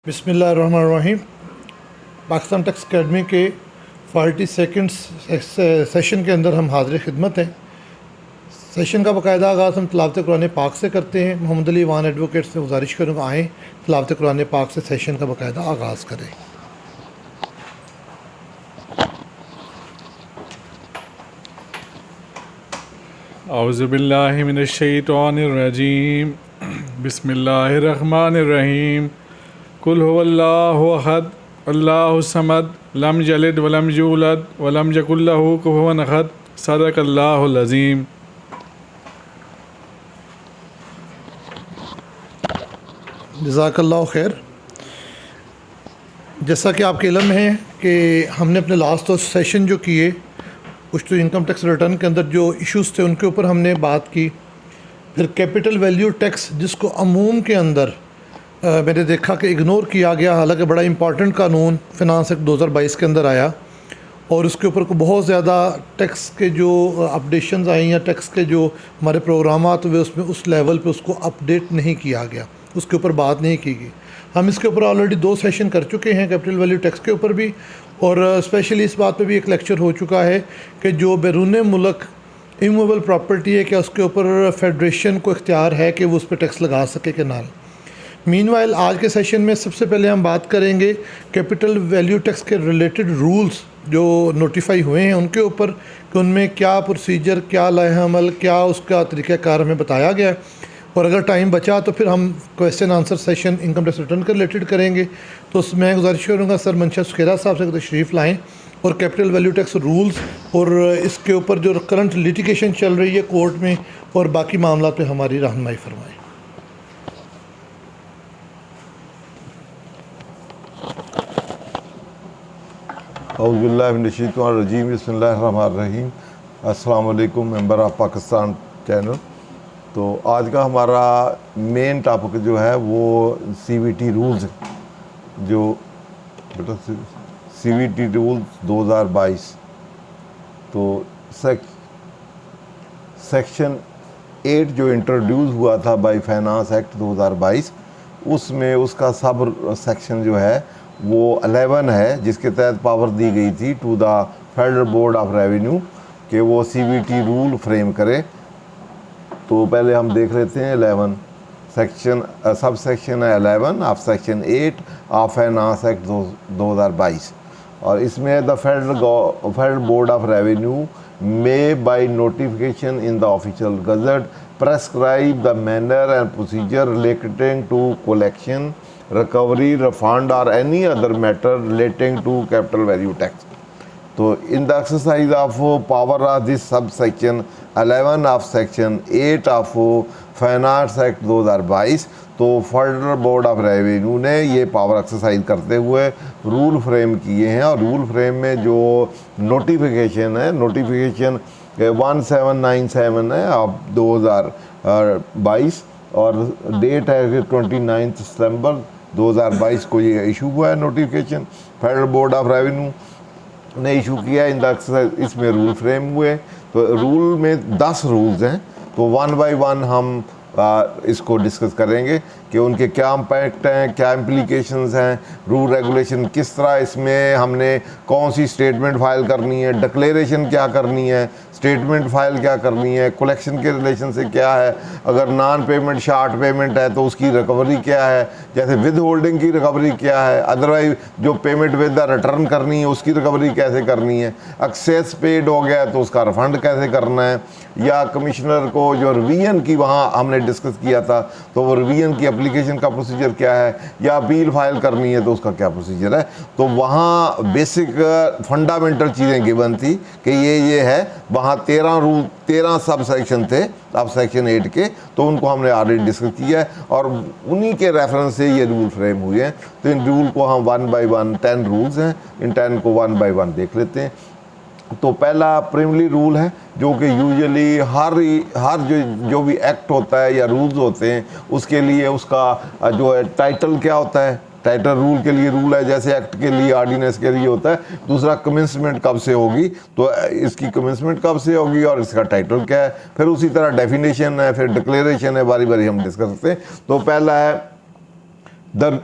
बिस्मिल्लाहिर्रहमानिर्रहीम। Pakistan tax academy के 42nd session के अंदर हम हाज़िर खिदमत हैं। सेशन का बाकायदा आगाज़ हम तिलावत कुरान पाक से करते हैं। मोहम्मद अली वान एडवोकेट से गुजारिश करूँगा आएँ तिलावत कुरान पाक से सेशन का बाकायदा आगाज़ करें। औज़ु बिल्लाहि मिनश शैतानिर रजीम। बिस्मिल्लाहिर्रहमानिर्रहीम। कुल हुवल्लाहु अहद अल्लाहु समद लम यलिद वलम यूलद वलम यकुल लहू कुफुवन अहद। सदक़ल्लाहुल अज़ीम। जज़ाकल्लाहु खैर। जैसा कि आपके इल्म है कि हमने अपने लास्ट दो सेशन जो किए, कुछ तो इनकम टैक्स रिटर्न के अंदर जो इश्यूज़ थे उनके ऊपर हमने बात की। फिर कैपिटल वैल्यू टैक्स जिसको अमूम के अंदर मैंने देखा कि इग्नोर किया गया, हालांकि बड़ा इंपॉर्टेंट कानून फिनांस एक्ट 2022 के अंदर आया और उसके ऊपर को बहुत ज़्यादा टैक्स के जो अपडेशंस आई या टैक्स के जो हमारे प्रोग्रामात हुए उसमें उस लेवल पे उसको अपडेट नहीं किया गया, उसके ऊपर बात नहीं की गई। हम इसके ऊपर ऑलरेडी 2 सेशन कर चुके हैं कैपिटल वैल्यू टैक्स के ऊपर भी, और स्पेशली इस बात पे भी एक लेक्चर हो चुका है कि जो बैरून मुल्क इमूवेबल प्रॉपर्टी है, क्या उसके ऊपर फेडरेशन को इख्तियार है कि वो उस पर टैक्स लगा सके कि ना। मीनवाइल आज के सेशन में सबसे पहले हम बात करेंगे कैपिटल वैल्यू टैक्स के रिलेटेड रूल्स जो नोटिफाई हुए हैं उनके ऊपर, कि उनमें क्या प्रोसीजर, क्या लाहे अमल, क्या उसका तरीक़ाकार हमें बताया गया है। और अगर टाइम बचा तो फिर हम question answer session income tax return के रिलेटेड करेंगे। तो उसमें गुजारिश करूँगा सर मंशा सुखेरा साहब से तशरीफ़ लाएँ और कैपिटल वैल्यू टैक्स रूल्स और इसके ऊपर जो करंट लिटिगेशन चल रही है कोर्ट में और बाकी मामला पे हमारी रहनुमाई फरमाएँ। औज़ुबिल्लाहि मिनश शैतानिर रजीम। बिस्मिल्लाहिर्रहमानिर्रहीम। अस्सलाम वालेकुम मेंबर ऑफ पाकिस्तान चैनल। तो आज का हमारा मेन टॉपिक जो है वो सीवीटी रूल्स, जो बेटा सीवीटी रूल्स 2022। तो सेक्शन 8 जो इंट्रोड्यूस हुआ था बाय फाइनेंस एक्ट 2022, उसमें उसका सब सेक्शन जो है वो 11 है, जिसके तहत पावर दी गई थी to the federal board of revenue कि वो सीवीटी रूल फ्रेम करे। तो पहले हम देख लेते हैं 11 सेक्शन, सब सेक्शन है 11 of section 8 of finance act 2022। और इसमें the federal board of revenue may by notification in the official gazette prescribe the manner and procedure relating to collection, recovery, refund or any other matter relating to capital value tax. So in the exercise of power of this subsection 11 of section 8 of finance act 2022, तो federal board of revenue ने ये power exercise करते हुए rule frame किए हैं। और rule frame में जो नोटिफिकेशन है, नोटिफिकेशन 1797 है ऑफ 2022 और डेट है 29 सितंबर 2022 को ये इशू हुआ है notification. Federal board of revenue ने इशू किया इन द एक्सरसाइज, इसमें रूल फ्रेम हुए। तो रूल में 10 रूल्स हैं, तो 1 बाय 1 हम इसको डिस्कस करेंगे कि उनके क्या इम्पैक्ट हैं, क्या इम्प्लीकेशंस हैं, रूल रेगुलेशन किस तरह, इसमें हमने कौन सी स्टेटमेंट फाइल करनी है, डिक्लेरेशन क्या करनी है, स्टेटमेंट फाइल क्या करनी है, कलेक्शन के रिलेशन से क्या है, अगर नॉन पेमेंट शॉर्ट पेमेंट है तो उसकी रिकवरी क्या है, जैसे विद होल्डिंग की रिकवरी क्या है, अदरवाइज जो पेमेंट विद द रिटर्न करनी है उसकी रिकवरी कैसे करनी है, एक्सेस पेड हो गया तो उसका रिफंड कैसे करना है, या कमिश्नर को जो रिवीजन की वहाँ हमने डिस्कस किया था तो वो रिवीजन की एप्लीकेशन का प्रोसीजर क्या है, या अपील फाइल करनी है तो उसका क्या प्रोसीजर है। तो वहाँ बेसिक फंडामेंटल चीज़ें गिवन थी कि ये है। वहाँ 13 रूल 13 सब सेक्शन थे अब सेक्शन 8 के, तो उनको हमने ऑलरेडी डिस्कस किया है और उन्हीं के रेफरेंस से ये रूल फ्रेम हुए हैं। तो इन रूल को हम 1 बाय 1 10 रूल्स हैं, इन 10 को 1 बाय 1 देख लेते हैं। तो पहला प्रिमली रूल है जो कि यूजुअली हर जो भी एक्ट होता है या रूल्स होते हैं उसके लिए उसका जो है टाइटल क्या होता है, टाइटल रूल के लिए रूल है, जैसे एक्ट के लिए ऑर्डिनेंस के लिए होता है। दूसरा कमेंसमेंट कब से होगी, तो इसकी कमेंसमेंट कब से होगी और इसका टाइटल क्या है। फिर उसी तरह डेफिनेशन है, फिर डिक्लेरेशन है, बारी बारी हम डिस्कस करते हैं। तो पहला है the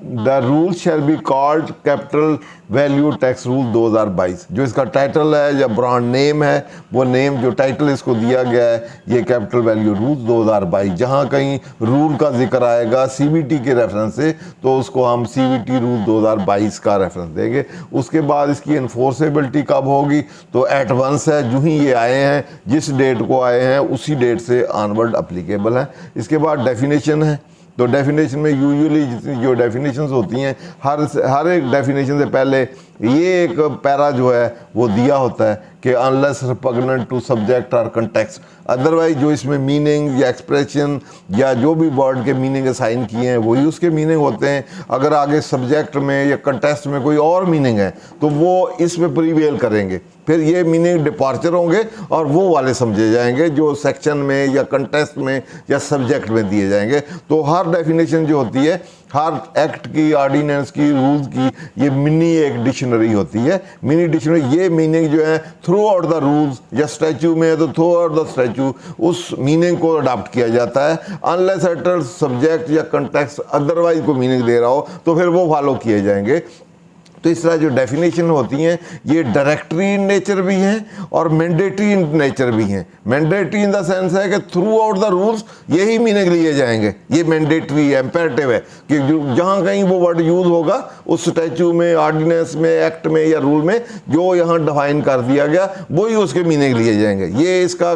the rule shall be called capital value tax rule 2022। जो इसका टाइटल है या ब्रांड नेम है, वो नेम जो टाइटल इसको दिया गया है ये कैपिटल वैल्यू रूल 2022। जहाँ कहीं रूल का जिक्र आएगा सीवीटी के रेफरेंस से तो उसको हम सीवीटी रूल 2022 का रेफरेंस देंगे। उसके बाद इसकी इन्फोर्सेबिलिटी कब होगी, तो एट वंस है, जो ही ये आए हैं जिस डेट को आए हैं उसी डेट से ऑनवर्ड अप्लीकेबल है। इसके बाद डेफिनेशन है, तो डेफिनेशन में यूजुअली जितनी जो डेफिनेशंस होती हैं हर एक डेफिनेशन से पहले ये एक पैरा जो है वो दिया होता है कि unless repugnant to subject or context, otherwise जो इसमें मीनिंग या एक्सप्रेशन या जो भी वर्ड के मीनिंग असाइन किए हैं वही उसके मीनिंग होते हैं। अगर आगे सब्जेक्ट में या कंटेक्स्ट में कोई और मीनिंग है तो वो इसमें प्रीवेल करेंगे, फिर ये मीनिंग डिपार्चर होंगे और वो वाले समझे जाएंगे जो सेक्शन में या कंटेक्स्ट में या सब्जेक्ट में दिए जाएंगे। तो हर डेफिनेशन जो होती है, हर एक्ट की, ऑर्डिनेंस की, रूल्स की, ये मिनी एक डिक्शनरी होती है। मिनी डिक्शनरी ये मीनिंग जो है थ्रू आउट द रूल्स, या स्टैचू में है तो थ्रू आउट द स्टैचू उस मीनिंग को अडॉप्ट किया जाता है। अनलेस एट सब्जेक्ट या कंटेक्स्ट अदरवाइज को मीनिंग दे रहा हो तो फिर वो फॉलो किए जाएंगे। तो इस तरह जो डेफिनेशन होती हैं ये डायरेक्टरी इन नेचर भी हैं और मैंडेटरी इन नेचर भी हैं। मैंडेटरी इन द सेंस है कि थ्रू आउट द रूल्स यही मीनिंग लिए जाएंगे, ये मैंडेटरी है, इम्पेरेटिव है कि जहाँ कहीं वो वर्ड यूज़ होगा उस स्टैचू में, ऑर्डिनेंस में, एक्ट में या रूल में जो यहाँ डिफाइन कर दिया गया वही उसके मीनिंग लिए जाएंगे। ये इसका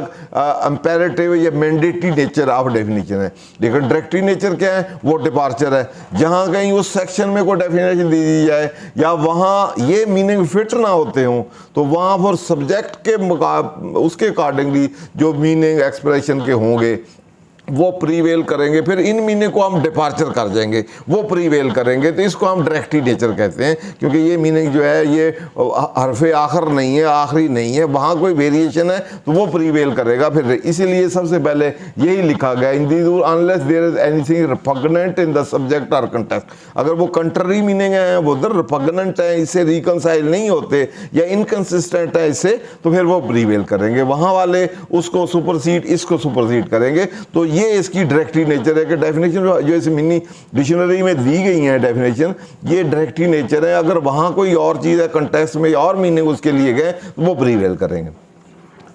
इम्पेरेटिव या मैंडेटरी नेचर ऑफ डेफिनेशन है। लेकिन डायरेक्टरी नेचर क्या है, वो डिपार्चर है। जहाँ कहीं उस सेक्शन में कोई डेफिनेशन दे दी जाए या वहाँ ये मीनिंग फिट ना होते हों तो वहाँ पर सब्जेक्ट के उसके अकॉर्डिंगली जो मीनिंग एक्सप्रेशन के होंगे वो प्रीवेल करेंगे। फिर इन मीनिंग को हम डिपार्चर कर जाएंगे, वो प्रीवेल करेंगे। तो इसको हम डायरेक्टरी नेचर कहते हैं, क्योंकि ये मीनिंग जो है ये हरफे आखिर नहीं है, आखिरी नहीं है, वहाँ कोई वेरिएशन है तो वो प्रीवेल करेगा। फिर इसीलिए सबसे पहले यही लिखा गया, in these rule unless there is anything repugnant in the subject or context. अगर वो कंट्ररी मीनिंग है, वो उधर रिपग्नेंट है, इससे रिकनसाइल नहीं होते या इनकन्सिस्टेंट है इससे, तो फिर वो प्रीवेल करेंगे। वहाँ वाले उसको सुपरसीड, इसको सुपरसीड करेंगे। तो ये इसकी डायरेक्टरी नेचर है कि डेफिनेशन जो इस मिनी डिक्शनरी में दी गई है डेफिनेशन, ये डायरेक्टरी नेचर है। अगर वहाँ कोई और चीज़ है कंटेक्स्ट में और मीनिंग उसके लिए गए तो वो प्रीवेल करेंगे।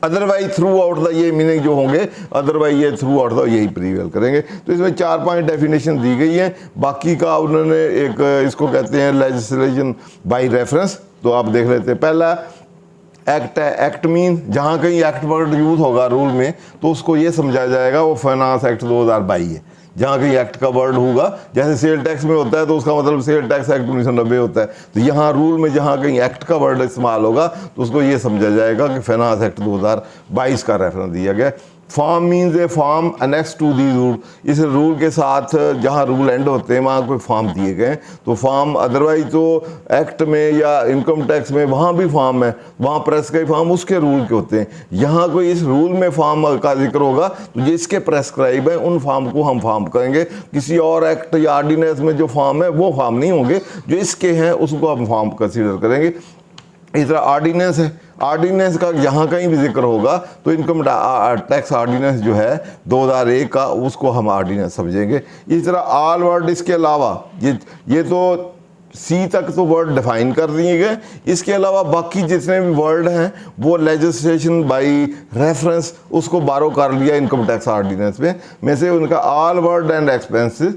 अदरवाइज थ्रू आउट द ये मीनिंग जो होंगे, अदरवाइज ये थ्रू आउट द यही प्रीवेल करेंगे। तो इसमें 4-5 डेफिनेशन दी गई है। बाकी का उन्होंने एक इसको कहते हैं लेजिस्लेशन बाय रेफरेंस, तो आप देख लेते हैं। पहला एक्ट है। एक्ट मीन जहाँ कहीं एक्ट वर्ड यूज़ होगा रूल में तो उसको ये समझा जाएगा वो फाइनेंस एक्ट 2022 है। जहाँ कहीं एक्ट का वर्ड होगा, जैसे सेल टैक्स में होता है तो उसका मतलब सेल टैक्स एक्ट 1990 होता है, तो यहाँ रूल में जहाँ कहीं एक्ट का वर्ड इस्तेमाल होगा तो उसको ये समझा जाएगा कि फाइनेंस एक्ट 2022 का रेफरेंस दिया गया। Form means a form annex to the rule. इस रूल के साथ जहाँ रूल एंड होते हैं वहाँ कोई फॉर्म दिए गए, तो फॉर्म अदरवाइज तो एक्ट में या इनकम टैक्स में वहाँ भी फॉर्म है, वहाँ प्रेस का फॉर्म उसके रूल के होते हैं। यहाँ कोई इस रूल में फॉर्म का जिक्र होगा तो जिसके प्रेस्क्राइब है उन फॉर्म को हम फॉर्म कहेंगे। किसी और एक्ट या ऑर्डिनेंस में जो फॉर्म है वो फॉर्म नहीं होंगे, जो इसके हैं उसको हम फॉर्म कंसीडर करेंगे। इस तरह ऑर्डिनेंस है। ऑर्डिनेंस का यहाँ कहीं भी जिक्र होगा तो इनकम टैक्स ऑर्डिनेंस जो है 2001 का, उसको हम ऑर्डिनेंस समझेंगे। इस तरह ऑल वर्ड, इसके अलावा ये तो सी तक तो वर्ड डिफाइन कर दिए गए, इसके अलावा बाकी जितने भी वर्ड हैं वो लेजिस्लेशन बाय रेफरेंस उसको बारो कर लिया इनकम टैक्स ऑर्डिनेंस में से उनका all word and expenses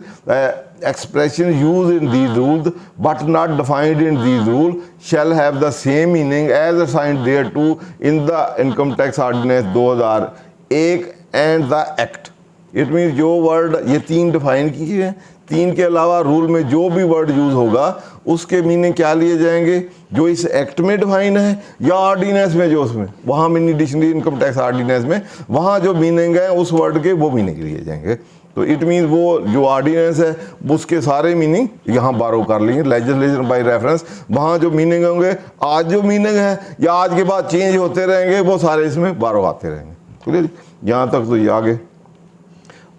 expression used in these rules but not defined in these rules shall have the same meaning as assigned thereto in the income tax ordinance 2001 and the act। It mean जो word ये 3 define किए हैं, 3 के अलावा rule में जो भी word use होगा उसके मीनिंग क्या लिए जाएंगे, जो इस एक्ट में डिफाइन है या ऑर्डिनेंस में, जो उसमें वहाँ mini dictionary income tax ordinance में वहाँ जो मीनिंग है उस वर्ड के वो मीनिंग लिए जाएंगे। तो इट मीन्स वो जो ऑर्डिनेंस है उसके सारे मीनिंग यहाँ बारो कर लेंगे लेजिस्लेशन बाय रेफरेंस। वहाँ जो मीनिंग होंगे, आज जो मीनिंग है या आज के बाद चेंज होते रहेंगे, वो सारे इसमें बारो आते रहेंगे। ठीक है जी, यहाँ तक तो ये आगे।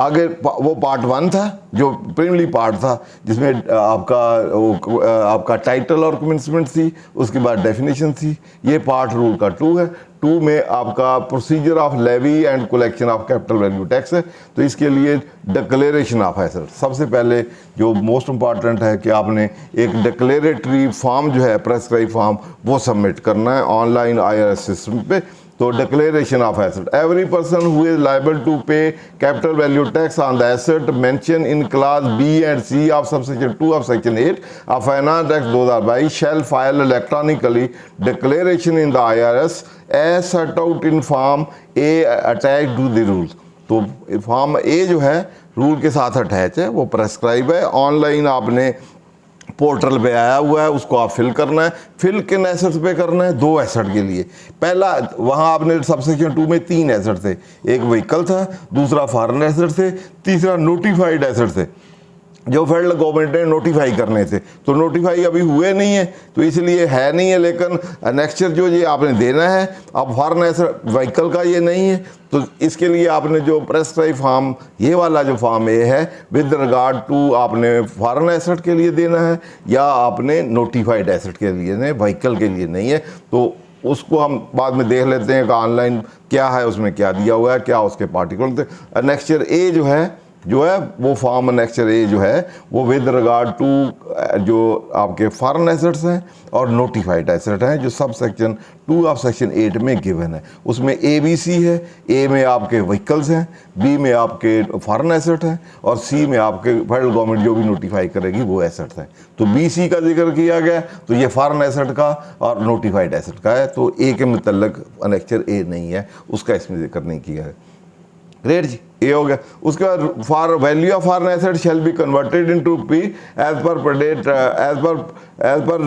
आगे वो पार्ट 1 था जो प्रीलिमिनरी पार्ट था, जिसमें आपका टाइटल और कमेंसमेंट थी, उसके बाद डेफिनेशन थी। ये पार्ट रूल का 2 है। 2 में आपका procedure of levy and collection of capital value tax है। तो इसके लिए डिक्लेरेशन ऑफ एसेट सबसे पहले जो मोस्ट इम्पॉर्टेंट है कि आपने एक डिक्लेरेटरी फॉर्म जो है, प्रेस्क्राइब फॉर्म, वो सबमिट करना है ऑनलाइन IRS सिस्टम पे। तो declaration of asset, every person who is liable to pay capital value tax on the asset mention in class B and C of subsection 2 of section 8 of finance act 2022 shall file electronically declaration in the IRS as set out in form A attach to the rules. तो form A जो है rule के साथ attach है, वो prescribe है, online आपने portal पे आया हुआ है, उसको आप फिल करना है। फिल किन एसेट्स पे करना है? 2 एसेट के लिए। पहला, वहाँ आपने सबसेक्शन 2 में 3 एसेट थे, एक व्हीकल था, दूसरा फॉरेन एसेट थे, तीसरा नोटिफाइड एसेट थे जो फेडरल गवर्नमेंट ने नोटिफाई करने थे। तो नोटिफाई अभी हुए नहीं है, तो इसलिए है नहीं है, लेकिन नेक्स्ट जो ये आपने देना है, अब फॉरेन एसेट व्हीकल का ये नहीं है, तो इसके लिए आपने जो प्रेस्क्राइब फॉर्म, ये वाला जो फॉर्म ए है, विद रिगार्ड टू आपने फॉरेन एसेट के लिए देना है या आपने नोटिफाइड एसेट के लिए नहीं, व्हीकल के लिए नहीं है। तो उसको हम बाद में देख लेते हैं कि ऑनलाइन क्या है, उसमें क्या दिया हुआ है, क्या उसके पार्टिकुलर थे। नेक्स्ट ए जो है वो फॉर्म नेक्चर ए जो है वो विद रिगार्ड टू जो आपके फॉरेन एसेट्स हैं और नोटिफाइड एसेट हैं जो सब सेक्शन 2 ऑफ सेक्शन 8 में गिवन है। उसमें ABC है, A में आपके व्हीकल्स हैं, B में आपके फॉरेन एसेट हैं और C में आपके फेडरल गवर्नमेंट जो भी नोटिफाई करेगी वो एसेट्स हैं। तो BC का जिक्र किया गया, तो ये फॉरेन एसेट का और नोटिफाइड एसेट का है। तो A के मतलब नेक्चर A नहीं है, उसका इसमें जिक्र नहीं किया है। ग्रेट जी, ये हो गया। उसके बाद for value of foreign asset shall be converted into P as per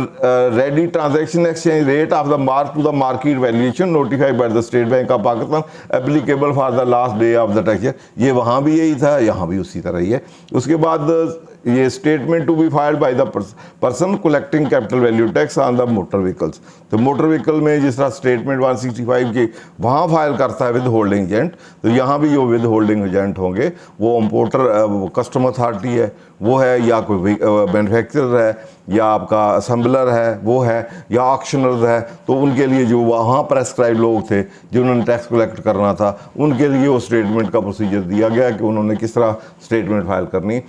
ready transaction exchange rate of the mark to the market valuation notified by the state bank of Pakistan applicable for the last day of the tax year. ये वहाँ भी यही था, यहाँ भी उसी तरह ही है। उसके बाद ये statement to be filed by the person collecting capital value tax on the motor vehicles. तो मोटर व्हीकल में जिस तरह स्टेटमेंट 165 की वहाँ फाइल करता है विद होल्डिंग एजेंट, तो यहाँ भी जो विद होल्डिंग एजेंट होंगे वो इम्पोर्टर कस्टम अथॉरिटी है, वो है, या कोई मैन्युफैक्चरर है, या आपका असेंबलर है वो है, या ऑक्शनर है। तो उनके लिए जो वहाँ प्रेस्क्राइब लोग थे जिन्होंने टैक्स कलेक्ट करना था, उनके लिए वो स्टेटमेंट का प्रोसीजर दिया गया कि उन्होंने किस तरह स्टेटमेंट फाइल करनी।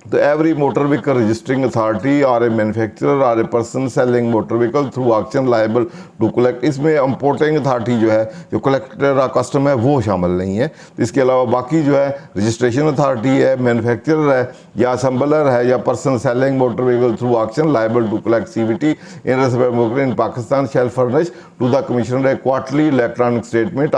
तो every motor vehicle registering authority और ए मैन्युफैक्चरर और a person selling motor vehicle through auction liable to collect, इसमें इम्पोर्टिंग अथॉरिटी जो है, जो कलेक्टर और कस्टम है, वो शामिल नहीं है। तो इसके अलावा बाकी जो है रजिस्ट्रेशन अथॉरिटी है, मैन्युफैक्चरर है, या असेंबलर है, या person selling motor vehicle through auction liable to collect CVT in respect in Pakistan shall furnish to the commissioner a quarterly electronic statement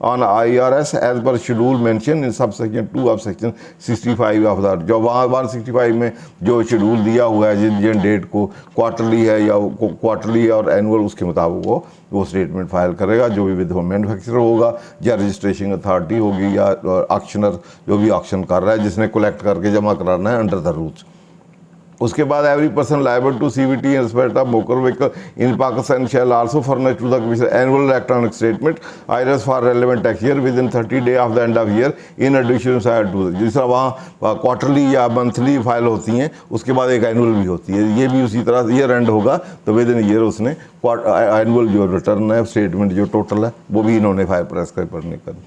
on IRS as per schedule mentioned in subsection 2 of section 65 of the, जो वहाँ 165 में जो schedule दिया हुआ है जिन date को quarterly है या क्वार्टरली और एनुअल, उसके मुताबिक वो स्टेटमेंट फाइल करेगा। जो भी विद मैन्युफैक्चरर होगा या रजिस्ट्रेशन अथॉरिटी होगी या ऑक्शनर जो भी ऑक्शन कर रहा है, जिसने कलेक्ट करके जमा कराना है अंडर द रूल्स। उसके बाद every person liable to CVT in respect of motor vehicle in Pakistan shall also furnish to the commissioner annual electronic statement IRS for relevant tax year within 30 day of the end of year in addition to, जिस तरह वहाँ quarterly या monthly file होती हैं, उसके बाद एक annual भी होती है। ये भी उसी तरह ईयर एंड होगा तो विद इन ईयर उसने एनुअल जो रिटर्न है, स्टेटमेंट जो टोटल है, वो भी इन्होंने फाइल प्रेस्क्राइब करने कर।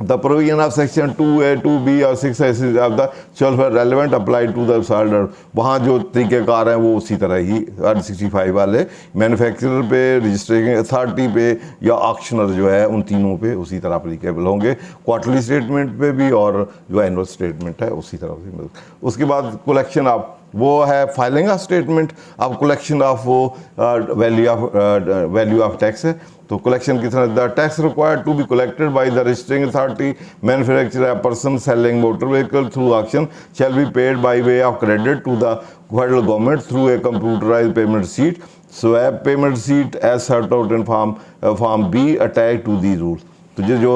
The provision of section 2A, 2B और 6A of the shall be relevant applied to the solder, वहाँ जो तरीक़ेकार हैं वो उसी तरह ही 165 वाले मैन्युफैक्चरर पे, रजिस्ट्रेशन अथॉरिटी पे या ऑक्शनर जो है, उन तीनों पे उसी तरह अप्लीकेबल होंगे। क्वार्टरली स्टेटमेंट पे भी और जो एनुअल स्टेटमेंट है उसी तरह। उसके बाद कलेक्शन ऑफ वो है फाइलिंग ऑफ स्टेटमेंट, अब कलेक्शन ऑफ वो वैल्यू ऑफ टैक्स है। तो कलेक्शन की तरह the tax required to be collected by the registering authority manufacturer person selling motor vehicle through auction shall be paid by way of credit to the federal government through a computerised payment seat swap payment seat as set out in form B attach to the rules. तो जो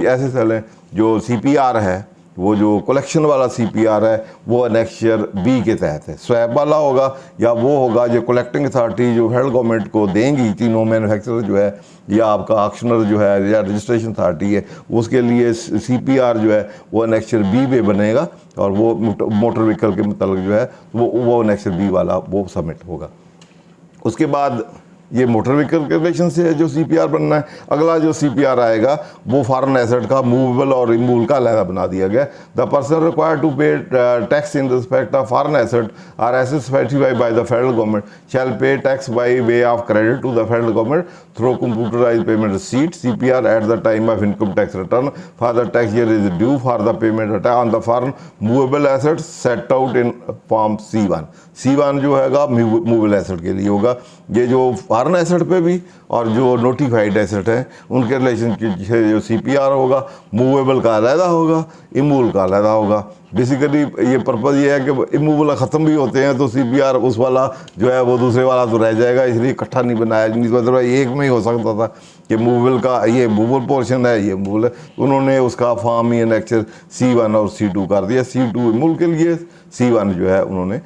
ऐसे चलें, जो CPR है वो जो collection वाला CPR है वो अनेक्शर B के तहत है। स्वैप वाला होगा या वो होगा जो कलेक्टिंग अथॉरिटी जो फेडरल गवर्नमेंट को देंगी, तीनों मैन्युफैक्चरर जो है या आपका ऑक्शनर जो है या रजिस्ट्रेशन अथॉरिटी है, उसके लिए CPR जो है वो अनेक्शर B पे बनेगा और वो मोटर व्हीकल के मतलब जो है वो अनेक्शर B वाला वो सबमिट होगा। उसके बाद ये मोटर व्हीकल के रिलेशन से है जो CPR बनना है। अगला जो CPR आएगा वो फॉरेन एसेट का मूवेबल और रिमूवल का अलग बना दिया गया। The person required to pay tax in respect of foreign asset or asset specified by the federal government shall pay tax by way of credit to the federal government through computerised payment receipt CPR at the time of income tax return for the tax year is due for the payment on the foreign movable asset set out in form C1 जो हैगा movable asset के लिए होगा। ये जो foreign asset पे भी और जो नोटिफाइड एसेट है उनके रिलेशन से जो CPR होगा मूवेबल का अलहदा होगा, इमूवल का अलहदा होगा। बेसिकली ये पर्पज़ ये है कि इमूवल ख़त्म भी होते हैं तो CPR उस वाला जो है वो दूसरे वाला तो रह जाएगा, इसलिए इकट्ठा नहीं बनाया। नहीं तो मतलब एक में ही हो सकता था कि मूवेबल का ये मूवेबल पोर्शन है, ये मूवेबल है, उन्होंने उसका फॉर्म ही एनेक्चर C1 और C2 कर दिया। C2 इमूवल के लिए, C1 जो है उन्होंने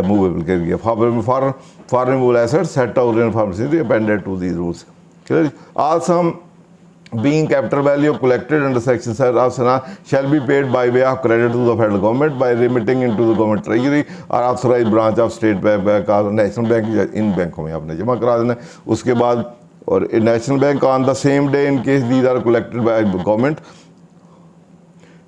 मूवेबल के लिए for removal asset set out in form appended to these rules. All sum being capital value collected under section 7 of SANA shall be paid by way of credit to the federal government by remitting into the government treasury or authorized branch of state bank or national bank। इन बैंकों में आपने जमा करा देना। उसके बाद और national bank on the same day in case these are collected by government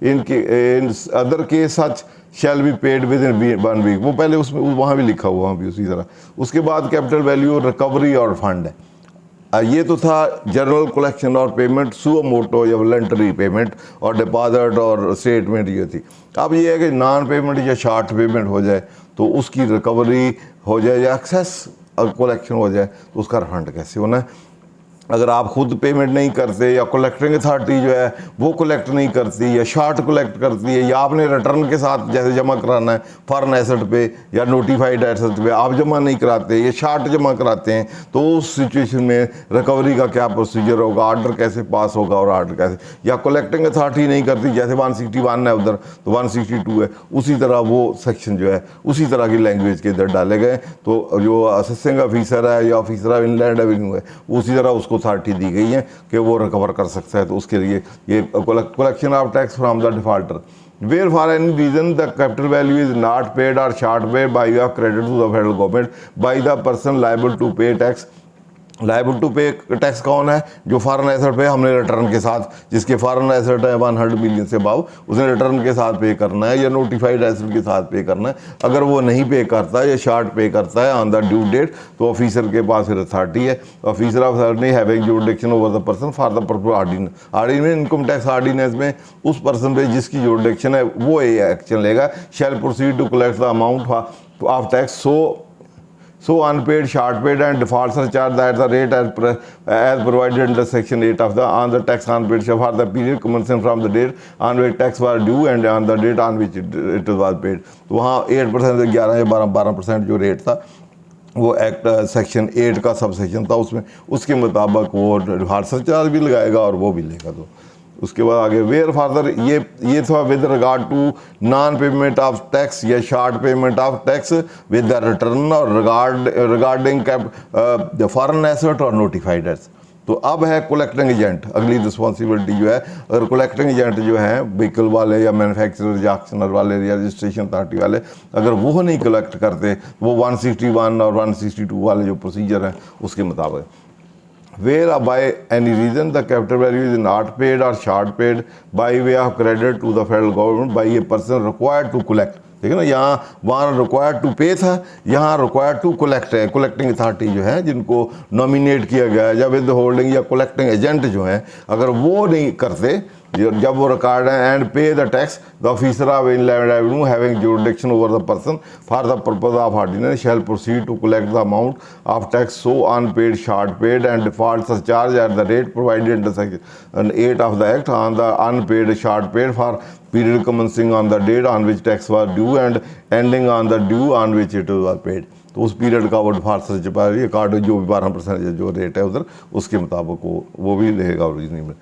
in other case such shall be paid within 1 week. वो पहले उसमें वहाँ भी लिखा हुआ, वहाँ भी उसी तरह। उसके बाद कैपिटल वैल्यू रिकवरी और फंड है। ये तो था जनरल कलेक्शन और पेमेंट, सुओ मोटो या वॉलंटरी पेमेंट और डिपॉजिट और स्टेटमेंट ये थी। अब ये है कि नॉन पेमेंट या शॉर्ट पेमेंट हो जाए तो उसकी रिकवरी हो जाए या एक्सेस कलेक्शन हो जाए तो उसका रिफंड कैसे होना है। अगर आप खुद पेमेंट नहीं करते या कलेक्टिंग अथॉरिटी जो है वो कलेक्ट नहीं करती या शॉर्ट कलेक्ट करती है या आपने रिटर्न के साथ जैसे जमा कराना है फॉरेन एसेट पे या नोटिफाइड एसेट पे आप जमा नहीं कराते या शॉर्ट जमा कराते हैं तो उस सिचुएशन में रिकवरी का क्या प्रोसीजर होगा, ऑर्डर कैसे पास होगा और ऑर्डर कैसे, या कलेक्टिंग अथॉरिटी नहीं करती जैसे 161 है उधर तो 162 है, उसी तरह वो सेक्शन जो है उसी तरह की लैंग्वेज के इधर डाले गए। तो जो असेसिंग ऑफिसर है या ऑफिसर ऑफ इनलैंड रेवेन्यू है उसी तरह उसको अथॉरिटी दी गई है कि वो रिकवर कर सकता है। तो उसके लिए ये collection of tax from the defaulter where for any reason the capital value is not paid और short paid by way of credit to the federal government by the person liable to pay tax. Liable to pay tax कौन है? जो foreign asset पे हमने return के साथ, जिसके foreign asset है 100 मिलियन से अबव, उसने रिटर्न के साथ पे करना है या नोटिफाइड एसेट के साथ पे करना है। अगर वो नहीं पे करता है या शॉर्ट पे करता है ऑन द ड्यू डेट तो ऑफिसर के पास फिर अथॉरिटी है। Officer of authority having jurisdiction over the person for the purpose ordinance में इनकम टैक्स ऑर्डिनेंस में उस पर्सन पे जिसकी जुरिडिक्शन है वो ये एक्शन लेगा। Shall proceed to collect the amount of tax so unpaid, short paid and default surcharge at the rate as provided under section 8 of the on the tax unpaid for the period commencing from the date on which tax was due and on the date on which it was paid। तो वहाँ 8% से 11 या 12% जो rate था वो act section 8 का sub section था, उसमें उसके मुताबिक वो डिफॉल्ट सरचार्ज भी लगाएगा और वो भी लेगा। तो उसके बाद आगे वेयर फादर ये था with regard to non payment of tax या short payment of tax with the return और रिगार्डिंग द फॉरेन एसेट और नोटिफाइड एसेट। तो अब है कलेक्टिंग एजेंट, अगली रिस्पॉन्सिबिलिटी जो है। अगर कलेक्टिंग एजेंट जो है व्हीकल वाले या मैन्युफैक्चरर या ऑक्शनर वाले या रजिस्ट्रेशन अथॉरिटी वाले अगर वो नहीं कलेक्ट करते वो 161 और 162 वाले जो प्रोसीजर हैं उसके मुताबिक where by any reason the capital value is not paid or short paid by way of credit to the federal government by a person required to collect। ठीक है ना, यहाँ वहाँ रिक्वायर्ड टू पे था, यहाँ रिक्वायर्ड टू कलेक्ट है। Collecting authority जो है जिनको नॉमिनेट किया गया है या विद होल्डिंग या कलेक्टिंग एजेंट जो हैं अगर वो नहीं करते जब वो रिकॉर्ड है and pay the tax the officer of inland revenue having jurisdiction over the person for the purpose of ordinance shall proceed to collect the amount of tax so unpaid, short paid and default surcharge at the rate provided under section 8 of the act on the unpaid short paid for period commencing on the date on which tax was due and ending on the due on which it was paid। तो उस period का वो default surcharge card जो भी 12% जो rate है उधर उसके मुताबिक वो भी रहेगा ओरिजिनल में।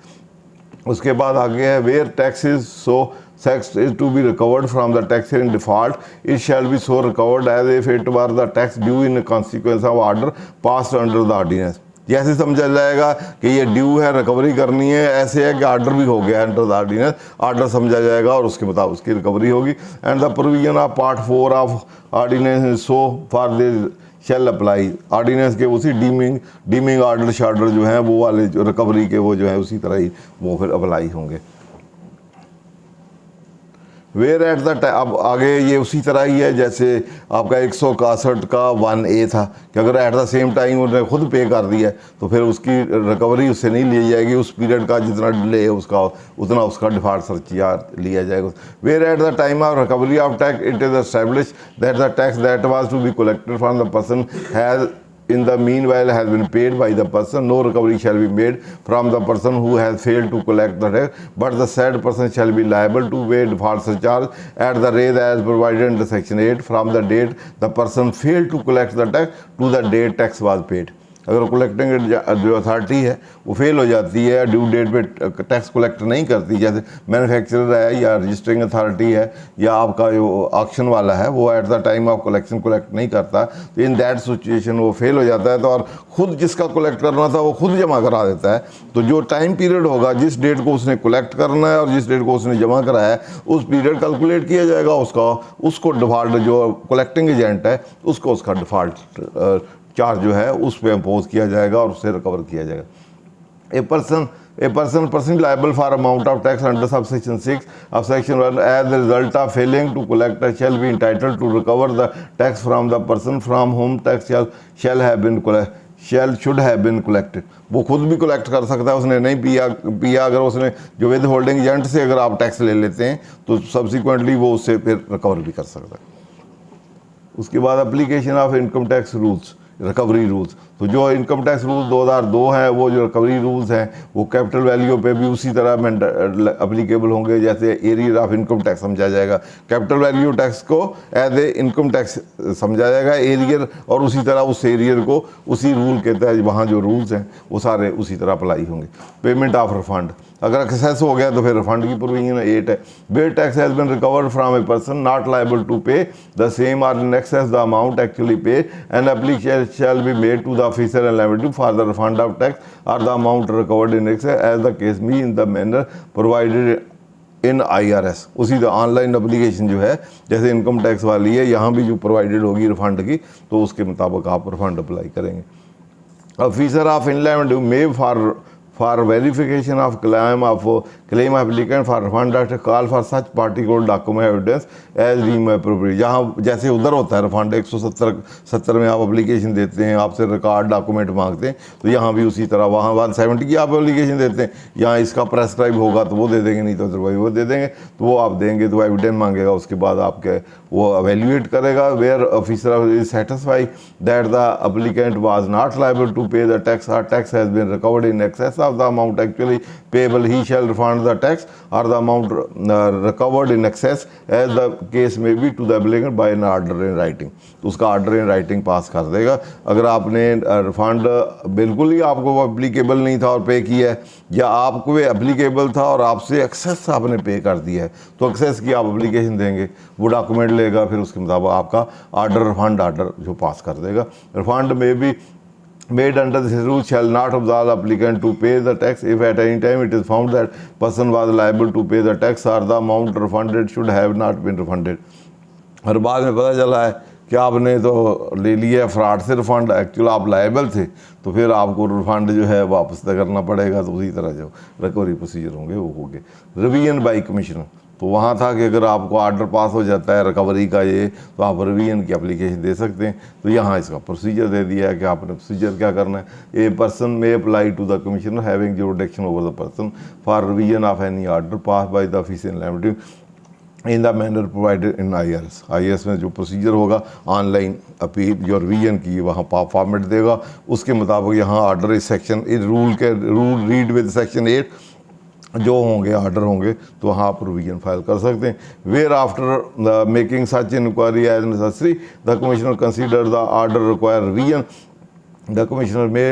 उसके बाद आगे है where tax is so tax is to be recovered from the taxer in default, it shall be so recovered as if it were the tax due in consequence of order passed under the ordinance। जैसे समझा जाएगा कि ये due है, recovery करनी है, ऐसे है कि आर्डर भी हो गया अंडर द ऑर्डिनेंस, आर्डर समझा जाएगा और उसके मुताबिक उसकी रिकवरी होगी। And the provision of part 4 of ordinance so for this shall apply, ordinance के उसी डीमिंग ऑर्डर शार्डर जो हैं वो वाले जो रिकवरी के वो जो है उसी तरह ही वो फिर अप्लाई होंगे। वेयर एट द अब आगे ये उसी तरह ही है जैसे आपका 161 का 1A था कि अगर एट द सेम टाइम उन्होंने खुद पे कर दिया तो फिर उसकी रिकवरी उससे नहीं ली जाएगी, उस पीरियड का जितना डिले है उसका उतना उसका डिफॉल्ट सर्चार्ज लिया जाएगा। Where at the time of recovery of tax it is establish that the tax that was to be collected from the person has in the meanwhile has been paid by the person, no recovery shall be made from the person who has failed to collect the tax, but the said person shall be liable to pay default surcharge at the rate as provided under section 8 from the date the person failed to collect the tax to the date tax was paid। अगर collecting जो authority है वो fail हो जाती है, due date पे tax collect नहीं करती, जैसे मैन्युफैक्चरर है या रजिस्टरिंग अथॉरिटी है या आपका जो ऑक्शन वाला है वो eight the time of collection collect नहीं करता, तो इन दैट सिचुएशन वो फेल हो जाता है तो और ख़ुद जिसका कलेक्ट करना था वो खुद जमा करा देता है। तो जो टाइम पीरियड होगा जिस डेट को उसने कलेक्ट करना है और जिस डेट को उसने जमा कराया है उस पीरियड कैलकुलेट किया जाएगा उसको डिफ़ॉल्ट जो कलेक्टिंग एजेंट है उसको उसका डिफ़ॉल्ट चार्ज जो है उस पर इम्पोज किया जाएगा और उससे रिकवर किया जाएगा। A person liable for amount of tax under subsection 6 of section 1 as the result of failing to collect shall be entitled to recover the tax from the person from whom tax should have been collected. वो खुद भी collect कर सकता है, उसने नहीं पिया अगर उसने जो विद होल्डिंग एजेंट से अगर आप टैक्स ले लेते हैं तो सब्सिक्वेंटली वो उससे फिर रिकवर भी कर सकता है। उसके बाद application of income tax rules, recovery rules, तो जो इनकम टैक्स रूल 2002 हैं वो जो रिकवरी रूल्स हैं वो कैपिटल वैल्यू पे भी उसी तरह में अप्लीकेबल होंगे जैसे एरियर ऑफ इनकम टैक्स समझा जाएगा, कैपिटल वैल्यू टैक्स को एज ए इनकम टैक्स समझा जाएगा एरियर, और उसी तरह उस एरियर को उसी रूल के तहत वहाँ जो रूल्स हैं वो सारे उसी तरह अप्लाई होंगे। पेमेंट ऑफ रिफंड, अगर एक्सेस हो गया तो फिर रिफंड की प्रोविजन 8 है। Where tax has been recovered from a person not liable to pay the same और in excess the amount actually pay and application shall be made to the officer and liability for the refund of tax or the amount recovered in excess as the case be in the manner provided in IRS। उसी तरह online application जो है जैसे income tax वाली है यहाँ भी जो प्रोवाइडेड होगी रिफंड की तो उसके मुताबिक आप रिफंड अप्लाई करेंगे। Officer of inland may for verification of claim applicant for refund that call for such particular document evidence as deemed appropriate। जहाँ जैसे उधर होता है रिफंड 170 में आप एप्लीकेशन देते हैं, आपसे रिकॉर्ड डॉक्यूमेंट मांगते हैं, तो यहाँ भी उसी तरह वहाँ 170 की आप एप्लीकेशन देते हैं, यहाँ इसका प्रेस्क्राइब होगा तो वो दे देंगे, नहीं तो अदरवाइज वो दे देंगे, तो वो आप देंगे तो एविडेंस मांगेगा, उसके बाद आपके वो एवेल्यूएट करेगा। Where officer is satisfy that the applicant was not liable to pay the tax और tax has been recovered in excess of the amount actually payable, he shall refund the tax or the amount recovered in excess as the case may be to the applicant by an order in writing। तो उसका order in writing पास कर देगा। अगर आपने refund बिल्कुल ही आपको वो applicable नहीं था और पे किया है, या आपको वो एप्लीकेबल था और आपसे एक्सेस आपने पे कर दिया है, तो एक्सेस की आप एप्लीकेशन देंगे, वो डॉक्यूमेंट लेगा, फिर उसके मुताबिक आपका ऑर्डर रिफंड ऑर्डर जो पास कर देगा। रिफंड में भी made under this rule shall not absolve applicant to pay the tax if at any time it is found that person was liable to pay the tax or the amount refunded should have not been refunded। और बाद में पता चला है कि आपने तो ले लिया फ्रॉड से रिफंड, एक्चुअल आप लायबल थे, तो फिर आपको रिफंड जो है वापस करना पड़ेगा, तो उसी तरह जो रिकवरी प्रोसीजर होंगे वो होंगे। रिवीजन बाई कमिश्नर, तो वहाँ था कि अगर आपको ऑर्डर पास हो जाता है रिकवरी का ये, तो आप रिवीजन की एप्लीकेशन दे सकते हैं, तो यहाँ इसका प्रोसीजर दे दिया है कि आपने प्रोसीजर क्या करना है। A person may apply to the commissioner having jurisdiction over the person for revision of any order pass by the officer in limited in the manner provided in IRS में जो procedure होगा online appeal जो revision की वहाँ format देगा, उसके मुताबिक यहाँ ऑर्डर इस सेक्शन इस रूल रीड विद सेक्शन 8 जो होंगे ऑर्डर होंगे तो वहाँ आप प्रोविजन फाइल कर सकते हैं। Where after making such inquiry as necessary the commissioner consider the order require revision the commissioner may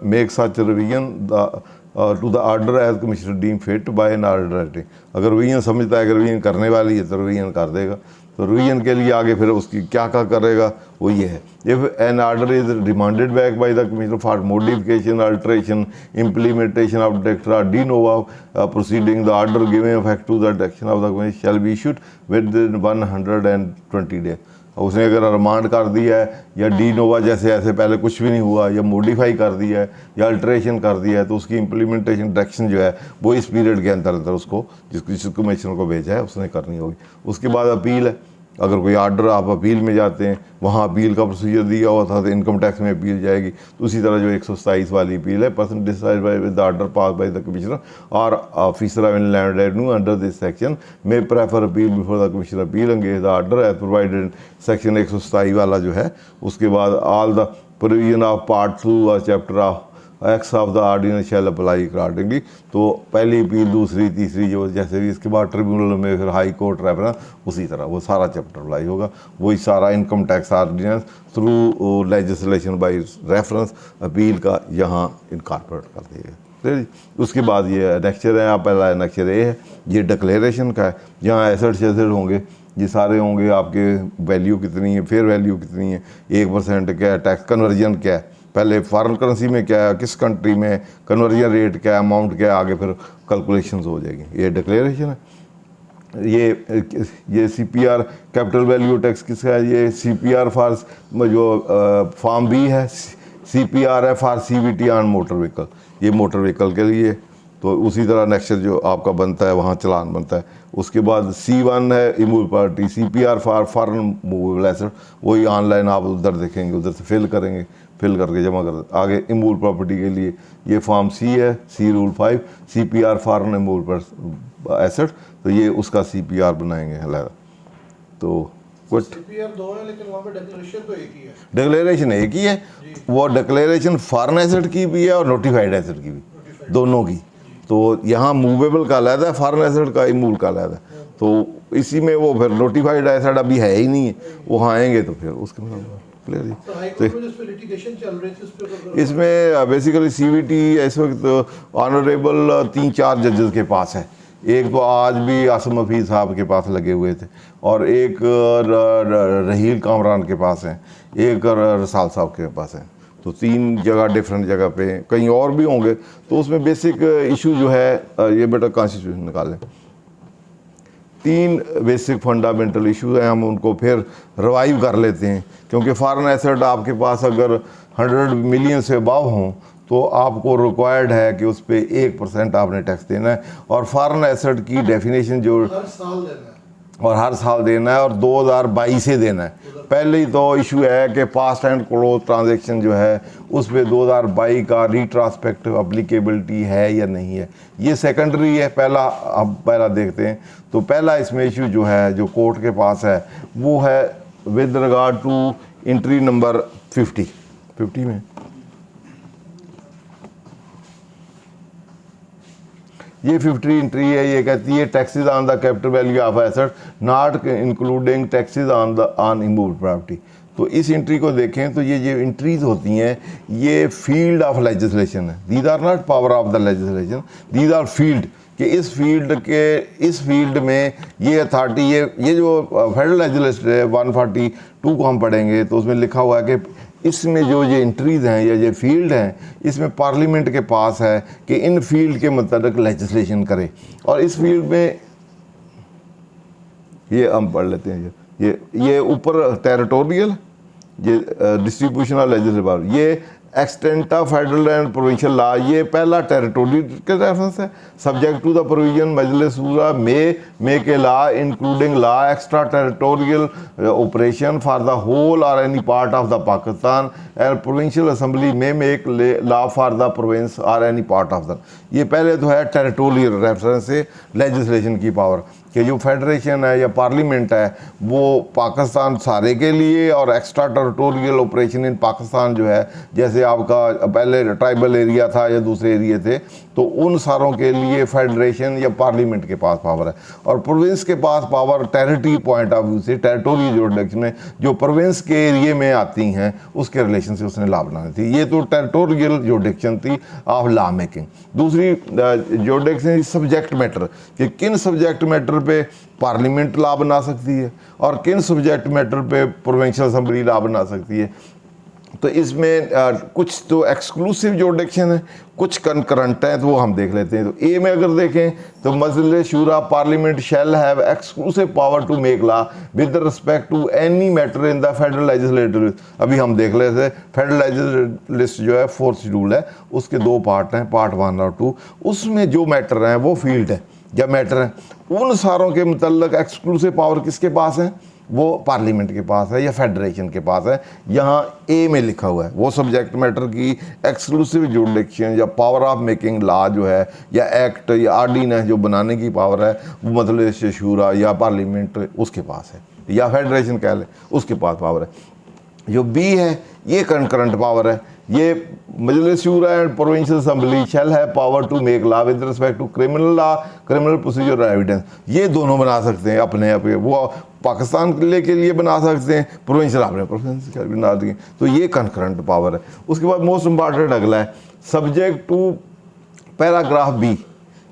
make such revision the to the order as commissioner deem fit by an order. अगर revision समझता है कि revision करने वाली है तो revision कर देगा, तो रिवीजन के लिए आगे फिर उसकी क्या करेगा वो ये है। If an order is remanded back by the commissioner for modification, alteration, implementation of director और de novo proceeding, the order giving effect to the direction of the commissioner shall be issued with 120 day. उसने अगर remand कर दिया है या D नोवा जैसे ऐसे पहले कुछ भी नहीं हुआ या मॉडिफाई कर दिया है या अल्टरेशन कर दिया है, तो उसकी इम्प्लीमेंटेशन डायरेक्शन जो है वो इस पीरियड के अंदर अंदर उसको जिस कमिश्नर को भेजा है उसने करनी होगी। उसके बाद अपील है, अगर कोई आर्डर आप अपील में जाते हैं, वहाँ अपील का प्रोसीजर दिया हुआ था तो इनकम टैक्स में अपील जाएगी, तो उसी तरह जो 127 वाली अपील है, person decide by with the order pass by the commissioner और officer of inland revenue under this section may prefer appeal before the commissioner appeal against the order as provided section 127 वाला जो है। उसके बाद all the provision of part 2 और chapter of X of the ordinance shall apply accordingly. तो पहली appeal, दूसरी, तीसरी जो जैसे भी, इसके बाद ट्रिब्यूनल में फिर हाई कोर्ट रेफरेंस, उसी तरह वो सारा चैप्टर अप्लाई होगा। वही सारा income tax ordinance through legislation by reference appeal का यहाँ इनकॉर्पोरेट कर दिया गया। उसके बाद ये एनेक्चर है, पहला एनेक्चर ए है, ये डिक्लेरेशन का है, जहाँ एसेट्स होंगे ये सारे होंगे, आपके वैल्यू कितनी है, फेयर वैल्यू कितनी है, 1% क्या है, टैक्स कन्वर्जन क्या है, पहले फॉरेन करेंसी में क्या है, किस कंट्री में कन्वर्जन रेट क्या है, अमाउंट क्या है, आगे फिर कैलकुलेशंस हो जाएगी। ये डिक्लेरेशन है। ये CPR कैपिटल वैल्यू टैक्स किसका है, ये CPR फॉर जो फॉर्म बी है, CPR है for CVT on motor vehicle, ये मोटर व्हीकल के लिए। तो उसी तरह नेक्स्ट जो आपका बनता है वहाँ चलान बनता है। उसके बाद C1 है immovable property, CPR for foreign movable asset, वही ऑनलाइन आप उधर देखेंगे, उधर से फिल करेंगे, फिल करके जमा कर। आगे इमूवेबल प्रॉपर्टी के लिए ये फॉर्म C है, C rule 5, CPR foreign immovable asset, तो ये उसका CPR बनाएंगे अलग। तो कुछ CPR 2 है लेकिन वहाँ पे डिक्लेरेशन तो एक ही है। डिक्लेरेशन एक ही है, वो डिक्लेरेशन फॉरेन एसेट की भी है और नोटिफाइड एसेट की भी, दोनों की। तो यहाँ मूवेबल का अलग है, फॉरेन एसेट का इमूवेबल का अलग है। तो इसी में वो फिर नोटिफाइड एसेट अभी है ही नहीं है, वहाँ आएंगे तो फिर उसके में क्लियर जी। तो इसमें बेसिकली CVT इस वक्त ऑनरेबल 3-4 जजेस के पास है। एक तो आज भी आसम हफीज़ साहब के पास लगे हुए थे, और एक रहील कामरान के पास हैं, एक रसाल साहब के पास है। तो 3 जगह डिफरेंट जगह पे, कहीं और भी होंगे। तो उसमें बेसिक इशू जो है, ये बेटा कॉन्स्टिट्यूशन निकालें, 3 बेसिक फंडामेंटल इशूज़ हैं, हम उनको फिर रिवाइव कर लेते हैं। क्योंकि फॉरेन एसेट आपके पास अगर 100 मिलियन से अबव हों तो आपको रिक्वायर्ड है कि उस पर 1% आपने टैक्स देना है, और फॉरेन एसेट की डेफिनेशन जो हर साल देना है, और हर साल देना है, और 2022 से देना है। पहले ही तो इशू है कि पास्ट एंड क्लोज ट्रांजैक्शन जो है उस पर 2022 का रिट्रांसपेक्टिव अप्लीकेबिलिटी है या नहीं है, ये सेकेंडरी है। पहला देखते हैं। तो पहला इसमें इशू जो है, जो कोर्ट के पास है, वो है with regard to entry number 50 में। ये 50 एंट्री है, ये कहती है taxes on the capital value of asset not including taxes on immovable property. तो इस एंट्री को देखें तो ये जो एंट्रीज होती हैं ये फील्ड ऑफ लेजिस्लेशन है। These are not power of the legislation, these are field, कि इस फील्ड में ये अथॉरिटी, ये जो फेडरल लेजिस्लेशन है 142 को हम पढ़ेंगे तो उसमें लिखा हुआ है कि इसमें जो ये एंट्रीज हैं या ये फील्ड हैं, इसमें पार्लियामेंट के पास है कि इन फील्ड के मुताबिक लेजिस्लेशन करे। और इस फील्ड में ये हम पढ़ लेते हैं, ये ऊपर टेरिटोरियल, ये डिस्ट्रीब्यूशन ऑफ लेजिस्लेटिव पावर, ये extent of federal and provincial law, ये पहला टेरिटोरी के रेफरेंस है। Subject to the provision Majlis Shura make law including law extra territorial operation for the whole और any part of the Pakistan and provincial assembly may make law for the province और any part of the. ये पहले तो है territorial reference से legislation की power, कि जो फेडरेशन है या पार्लियामेंट है वो पाकिस्तान सारे के लिए, और extra territorial operation in Pakistan जो है, जैसे आपका पहले ट्राइबल एरिया था या दूसरे एरिया थे, तो उन सारों के लिए फेडरेशन या पार्लियामेंट के पास पावर है। और प्रोविंस के पास power territory point of view से, टेरिटोरियल जुरिडिक्शन में जो प्रोविंस के एरिए में आती हैं उसके रिलेशन से उसने लॉ बनानी थी। ये तो टेरिटोरियल जुरिडिक्शन थी ऑफ लॉ मेकिंग। दूसरी जुरिडिक्शन सब्जेक्ट मैटर, कि किन सब्जेक्ट मैटर पे पार्लियामेंट लॉ बना सकती है और किन सब्जेक्ट मैटर पे प्रोविंशियल असेंबली लॉ बना सकती है। तो इसमें कुछ तो एक्सक्लूसिव जुरिडिक्शन है, कुछ कंकरेंट हैं, तो वो हम देख लेते हैं। तो ए में अगर देखें तो Majlis Shura parliament shall have exclusive power to make law with respect to any matter in the federal legislative. अभी हम देख लेते, फेडरल लेजिस्लेटिव जो है फोर्थ शेड्यूल है, उसके 2 पार्ट हैं, पार्ट 1 और 2। उसमें जो मैटर हैं वो फील्ड है या मैटर हैं, उन सारों के मुतल्लिक एक्सक्लूसिव पावर किसके पास है? वो पार्लियामेंट के पास है या फेडरेशन के पास है। यहाँ ए में लिखा हुआ है वो सब्जेक्ट मैटर की एक्सक्लूसिव जुरिडिक्शन या पावर ऑफ मेकिंग लॉ जो है या एक्ट या ऑर्डिनेंस जो बनाने की पावर है वो मजलिस शूरा या पार्लियामेंट उसके पास है, या फेडरेशन कह लें उसके पास पावर है। जो बी है ये कंकरेंट पावर है, ये मजलिस शूरा एंड प्रोविंशियल असेंबली शैल है power to make law with respect to criminal law, criminal procedure evidence. ये दोनों बना सकते हैं अपने आप, वो पाकिस्तान के लिए बना सकते हैं, प्रोविंशियल अपने प्रोविंस बना देंगे। तो ये कंकरेंट पावर है। उसके बाद मोस्ट इंपॉर्टेंट अगला है subject to paragraph B.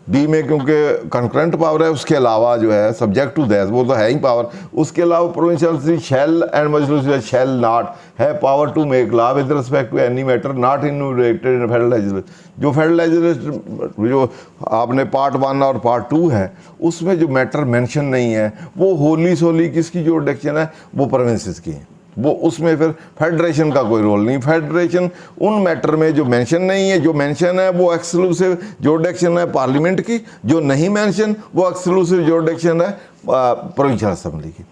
D में क्योंकि कंकरेंट पावर है, उसके अलावा जो है सब्जेक्ट टू दैट वो तो है ही पावर, उसके अलावा provincial shall and Majlis shall not have power to make law with respect to any matter not enumerated in federal legislature. जो फेडरल लेजिस्लेचर जो आपने पार्ट 1 और पार्ट 2 है उसमें जो मैटर मेंशन नहीं है वो होली सोली किसकी जुरिडिक्शन है? वो प्रोविंसेस की है, वो उसमें फिर फेडरेशन का कोई रोल नहीं। फेडरेशन उन मैटर में जो मेंशन नहीं है, जो मेंशन है वो एक्सक्लूसिव जुरिडिक्शन है पार्लियामेंट की, जो नहीं मेंशन वो एक्सक्लूसिव जुरिडिक्शन है प्रोविंशियल असेंबली की।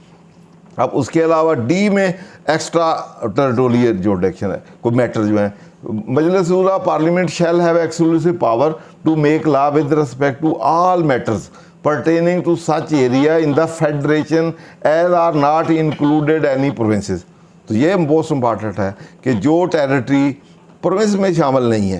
अब उसके अलावा डी में एक्स्ट्रा टेरिटोरियल जुरिडिक्शन है, कोई मैटर जो है Majlis Shura parliament shall have exclusive power to make law with respect to all matters pertaining to such area in the federation as are not included any provinces। तो ये most important है कि जो territory province में शामिल नहीं है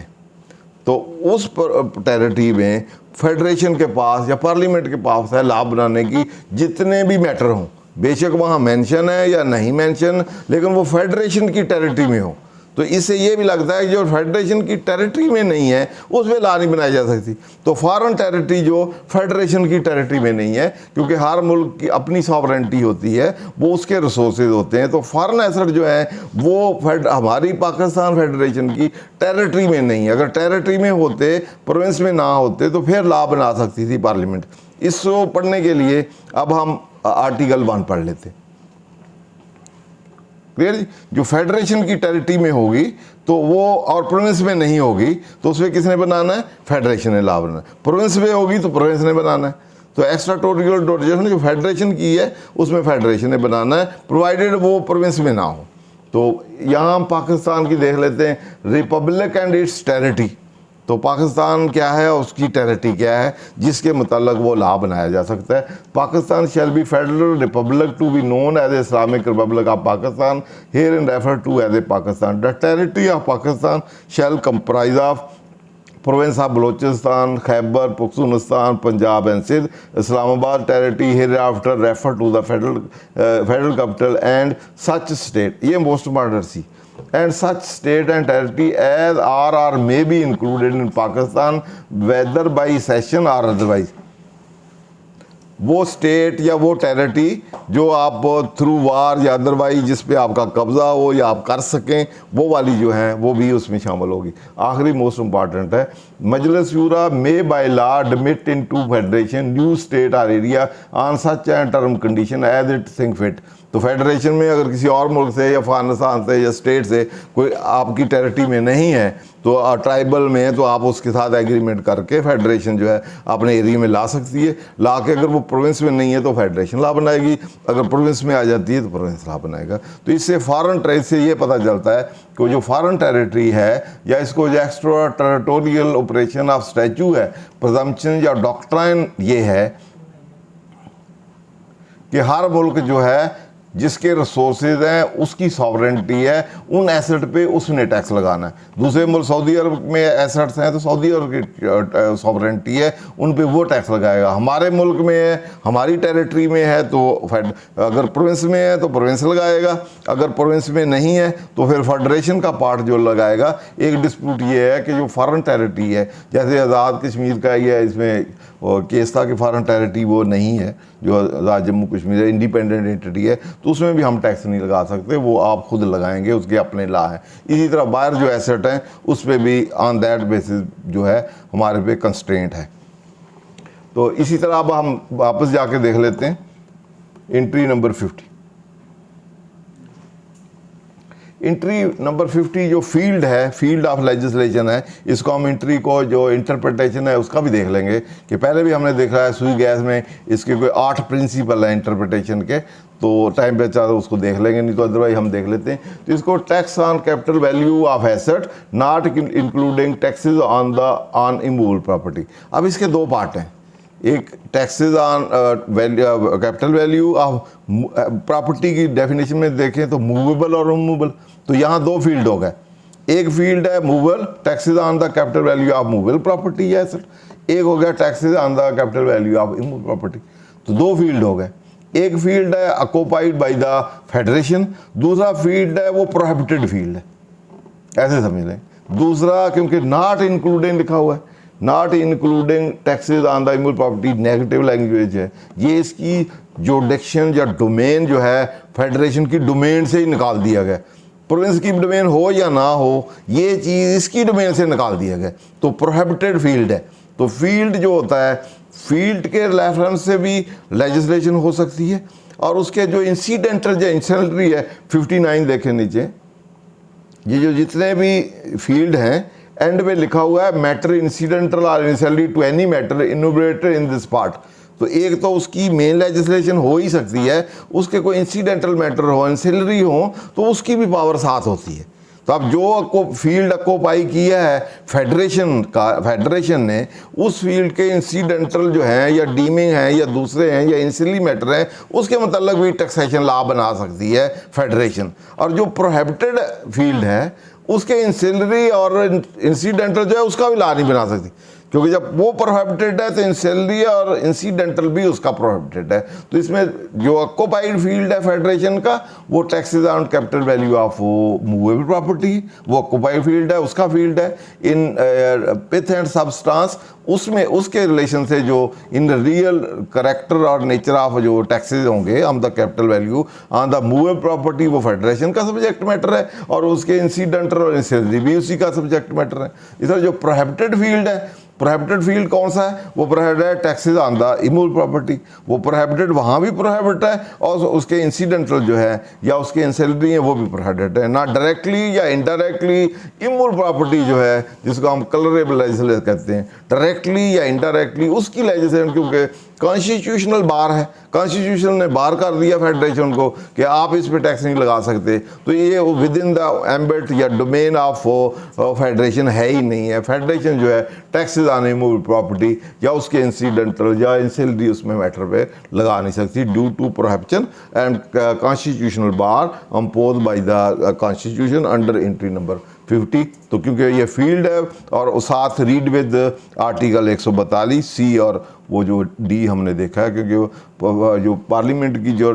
तो उस टेरिटरी में फेडरेशन के पास या पार्लियामेंट के पास है लॉ बनाने की, जितने भी मैटर हों, बेशक वहाँ मेंशन है या नहीं मेंशन, लेकिन वो फेडरेशन की टेरिटरी में हो। तो इससे ये भी लगता है कि जो फेडरेशन की टेरिटरी में नहीं है उस पर लॉ नहीं बनाई जा सकती। तो फॉरेन टेरिटरी जो फेडरेशन की टेरिटरी में नहीं है, क्योंकि हर मुल्क की अपनी सॉवरेंटी होती है, वो उसके रिसोर्सेज होते हैं। तो फॉरेन एसेट जो है वो हमारी पाकिस्तान फेडरेशन की टेरिटरी में नहीं है। अगर टेरिटरी में होते, प्रोविंस में ना होते, तो फिर लॉ बना सकती थी पार्लियामेंट। इसको पढ़ने के लिए अब हम आर्टिकल 1 पढ़ लेते। क्लियर जी? जो फेडरेशन की टेरिटरी में होगी तो वो, और प्रोविंस में नहीं होगी तो उसमें किसने बनाना है? फेडरेशन ने लॉ बनाना है। प्रोविंस में होगी तो प्रोविंस ने बनाना है। तो एक्स्ट्रा टेरिटोरियल जुरिडिक्शन जो फेडरेशन की है उसमें फेडरेशन ने बनाना है, प्रोवाइडेड वो प्रोविंस में ना हो। तो यहाँ हम पाकिस्तान की देख लेते हैं, रिपब्लिक एंड इट्स टेरिटरी। तो पाकिस्तान क्या है, उसकी टेरिटरी क्या है जिसके मुताल्लिक वो लॉ बनाया जा सकता है। Pakistan shall be federal republic to be known as Islamic Republic of Pakistan here in refer to as a Pakistan. The territory of Pakistan shall comprise of province of Balochistan, Khyber Pakhtunkhwa, Punjab and Sindh. Islamabad territory here after refer to the federal capital and such state. ये most important सी and such state and territory as are or may be included in Pakistan whether by cession or otherwise। वो state या वो territory जो आप through वार या otherwise जिस पे आपका कब्जा हो या आप कर सकें, वो वाली जो है वो भी उसमें शामिल होगी। आखिरी मोस्ट इम्पॉर्टेंट है, Majlis Shura may by law admit into federation new state और area on such and term condition as it think fit. तो फेडरेशन में अगर किसी और मुल्क से या अफगानिस्तान से या स्टेट से कोई आपकी टेरिटरी में नहीं है, तो ट्राइबल में है, तो आप उसके साथ एग्रीमेंट करके फेडरेशन जो है अपने एरिया में ला सकती है। ला के अगर वो प्रोविंस में नहीं है तो फेडरेशन लॉ बनाएगी, अगर प्रोविंस में आ जाती है तो प्रोविंस लॉ बनाएगा। तो इससे फॉरेन ट्रेड से ये पता चलता है कि जो फॉरेन टेरिटरी है या इसको जो extra territorial operation of statute है, प्रिजम्पशन या डॉक्ट्राइन ये है कि हर मुल्क जो है जिसके रिसोर्सेज हैं उसकी सॉवरेंटी है, उन एसेट पे उसने टैक्स लगाना है। दूसरे मुल्क सऊदी अरब में एसेट्स हैं तो सऊदी अरब की सॉवरेंटी है, उन पे वो टैक्स लगाएगा। हमारे मुल्क में है, हमारी टेरिटरी में है तो अगर प्रोविंस में है तो प्रोविंस लगाएगा, अगर प्रोविंस में नहीं है तो फिर फेडरेशन का पार्ट जो लगाएगा। एक डिस्प्यूट ये है कि जो फॉरेन टेरिटरी है, जैसे आज़ाद कश्मीर का ये है, इसमें केस था कि फॉरेन टेरिटरी वो नहीं है, जो आज़ाद जम्मू कश्मीर है, इंडिपेंडेंट एंटिटी है, तो उसमें भी हम टैक्स नहीं लगा सकते, वो आप खुद लगाएंगे, उसके अपने लॉ हैं। इसी तरह बाहर जो एसेट हैं उस पर भी ऑन दैट बेसिस जो है हमारे पे कंस्ट्रेंट है। तो इसी तरह अब हम वापस जाके देख लेते हैं एंट्री नंबर 50। एंट्री नंबर 50 जो फील्ड है, फील्ड ऑफ लेजिस्लेशन है, इसको हम एंट्री को जो इंटरप्रिटेशन है उसका भी देख लेंगे कि पहले भी हमने देखा है सुई गैस में इसके कोई 8 प्रिंसिपल है इंटरप्रिटेशन के, तो टाइम पे चाहे तो उसको देख लेंगे, नहीं तो अदरवाइज हम देख लेते हैं। तो इसको tax on capital value of asset not including taxes on immovable property. अब इसके दो पार्ट हैं, एक taxes on capital value of property की डेफिनेशन में देखें तो मूवेबल और इमूवेबल, तो यहाँ दो फील्ड हो गए। एक फील्ड है movable, taxes on the capital value of movable property है एसेट, एक हो गया taxes on the capital value of immovable property. तो दो फील्ड हो गए, एक फील्ड है ऑक्यूपाइड बाय द फेडरेशन, दूसरा फील्ड है वो प्रोहिबिटेड फील्ड है, ऐसे समझ लें। दूसरा क्योंकि नॉट इंक्लूडिंग लिखा हुआ है, not including taxes on the immovable property negative language है, ये इसकी जुडिक्शन या डोमेन जो है फेडरेशन की डोमेन से ही निकाल दिया गया। प्रोविंस की डोमेन हो या ना हो, ये चीज़ इसकी डोमेन से निकाल दिया गया, तो प्रोहिबिटेड फील्ड है। तो फील्ड जो होता है, फील्ड के रेफरेंस से भी लेजिस्लेशन हो सकती है, और उसके जो इंसिडेंटल या इंसेंटरी है 59 देखें नीचे, ये जो जितने भी फील्ड हैं एंड में लिखा हुआ है मैटर इंसिडेंटल और ancillary to any matter enumerated in this part. तो एक तो उसकी मेन लेजिस्लेशन हो ही सकती है, उसके कोई इंसिडेंटल मैटर हो, इंसिलरी हो, तो उसकी भी पावर साथ होती है। तो अब जो फील्ड ऑक्यूपाई किया है फेडरेशन ने, उस फील्ड के इंसिडेंटल जो हैं या डीमिंग हैं या दूसरे हैं या इंसिलरी मैटर हैं, उसके मतलब भी टैक्सेशन लॉ बना सकती है फेडरेशन। और जो प्रोहिबिटेड फील्ड है उसके इंसिलरी और इंसिडेंटल जो है उसका भी लॉ नहीं बना सकती, क्योंकि जब वो प्रोहिबिटेड है तो इंसिलरी और इंसिडेंटल भी उसका प्रोहिबिटेड है। तो इसमें जो ऑक्यूपाइड फील्ड है फेडरेशन का, वो taxes on capital value of movable property, वो ऑक्यूपाइड फील्ड है, उसका फील्ड है। इन पिथ एंड सबस्टांस, उसमें उसके रिलेशन से जो इन रियल करेक्टर और नेचर ऑफ जो टैक्सेस होंगे on the capital value on the movable property, वो फेडरेशन का सब्जेक्ट मैटर है, और उसके इंसिडेंटल और इंसिलरी भी उसी का सब्जेक्ट मैटर है। इस तरह जो प्रोहिबिटेड फील्ड है, प्रोहिबिटेड फील्ड कौन सा है, वो प्रोहिबिटेड है taxes on the immovable property, वो प्रोहिबिटेड वहाँ भी प्रोहिबिटेड है, और उसके इंसिडेंटल जो है या उसके इंसिलरी है वो भी प्रोहिबिटेड है। ना डायरेक्टली या इनडायरेक्टली इमूवेबल प्रॉपर्टी जो है, जिसको हम कलरेबल लेजिस्लेशन कहते हैं, डायरेक्टली या इनडायरेक्टली उसकी लेजिस्लेशन, क्योंकि कॉन्स्टिट्यूशनल बार है, कॉन्स्टिट्यूशन ने बार कर दिया फेडरेशन को कि आप इस पे टैक्स नहीं लगा सकते, तो ये विद इन द एम्बेट या डोमेन ऑफ फेडरेशन है ही नहीं है। फेडरेशन जो है टैक्सेस ऑन इमूवेबल प्रॉपर्टी या उसके इंसिडेंटल या इंसिलरी उसमें मैटर पे लगा नहीं सकती, due to prohibition and constitutional bar imposed by the constitution under entry number 50। तो क्योंकि ये फील्ड है और साथ रीड विद आर्टिकल 142 सी और वो जो डी हमने देखा है, क्योंकि जो पार्लियामेंट की जो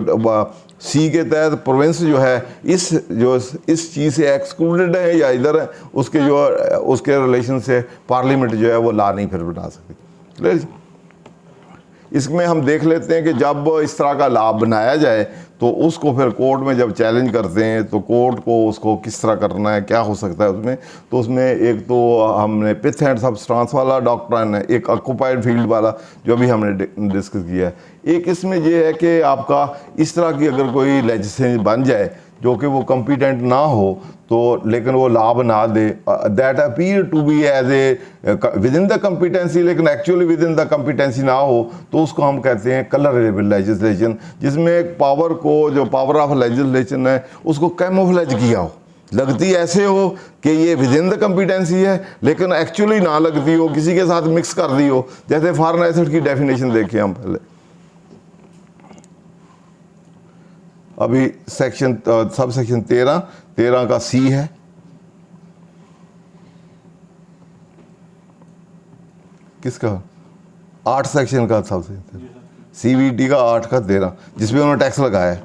सी के तहत प्रोविंस जो है इस चीज़ से एक्सक्लूडेड है या इधर है, उसके रिलेशन से पार्लियामेंट जो है वो लॉ नहीं फिर बना सकती। क्लियर? इसमें हम देख लेते हैं कि जब इस तरह का लॉ बनाया जाए तो उसको फिर कोर्ट में जब चैलेंज करते हैं तो कोर्ट को उसको किस तरह करना है, क्या हो सकता है उसमें। तो उसमें एक तो हमने पिथ एंड सबस्टांस वाला डॉक्ट्रिन है, एक ऑक्यूपाइड फील्ड वाला जो भी हमने डिस्कस किया है, एक इसमें ये है कि आपका इस तरह की अगर कोई लेजिस्लेशन बन जाए जो कि वो कॉम्पिटेंट ना हो, तो लेकिन वो लॉ बना दे that appear to be as a within the competency, लेकिन actually within the competency ना हो, तो उसको हम कहते हैं कलरेबल लेजिस्लेशन, जिसमें एक पावर को, जो पावर ऑफ लेजिस्लेशन है, उसको कैमोफ्लेज किया हो, लगती ऐसे हो कि ये विद इन द कॉम्पिटेंसी है लेकिन एक्चुअली ना लगती हो, किसी के साथ मिक्स कर दी हो। जैसे फॉरेन एसेट की डेफिनेशन देखें हम पहले, अभी सेक्शन सब सेक्शन 13 का सी है, किसका 8 सेक्शन का सबसे CVT का 8 का 13 जिसमें उन्होंने टैक्स लगाया है।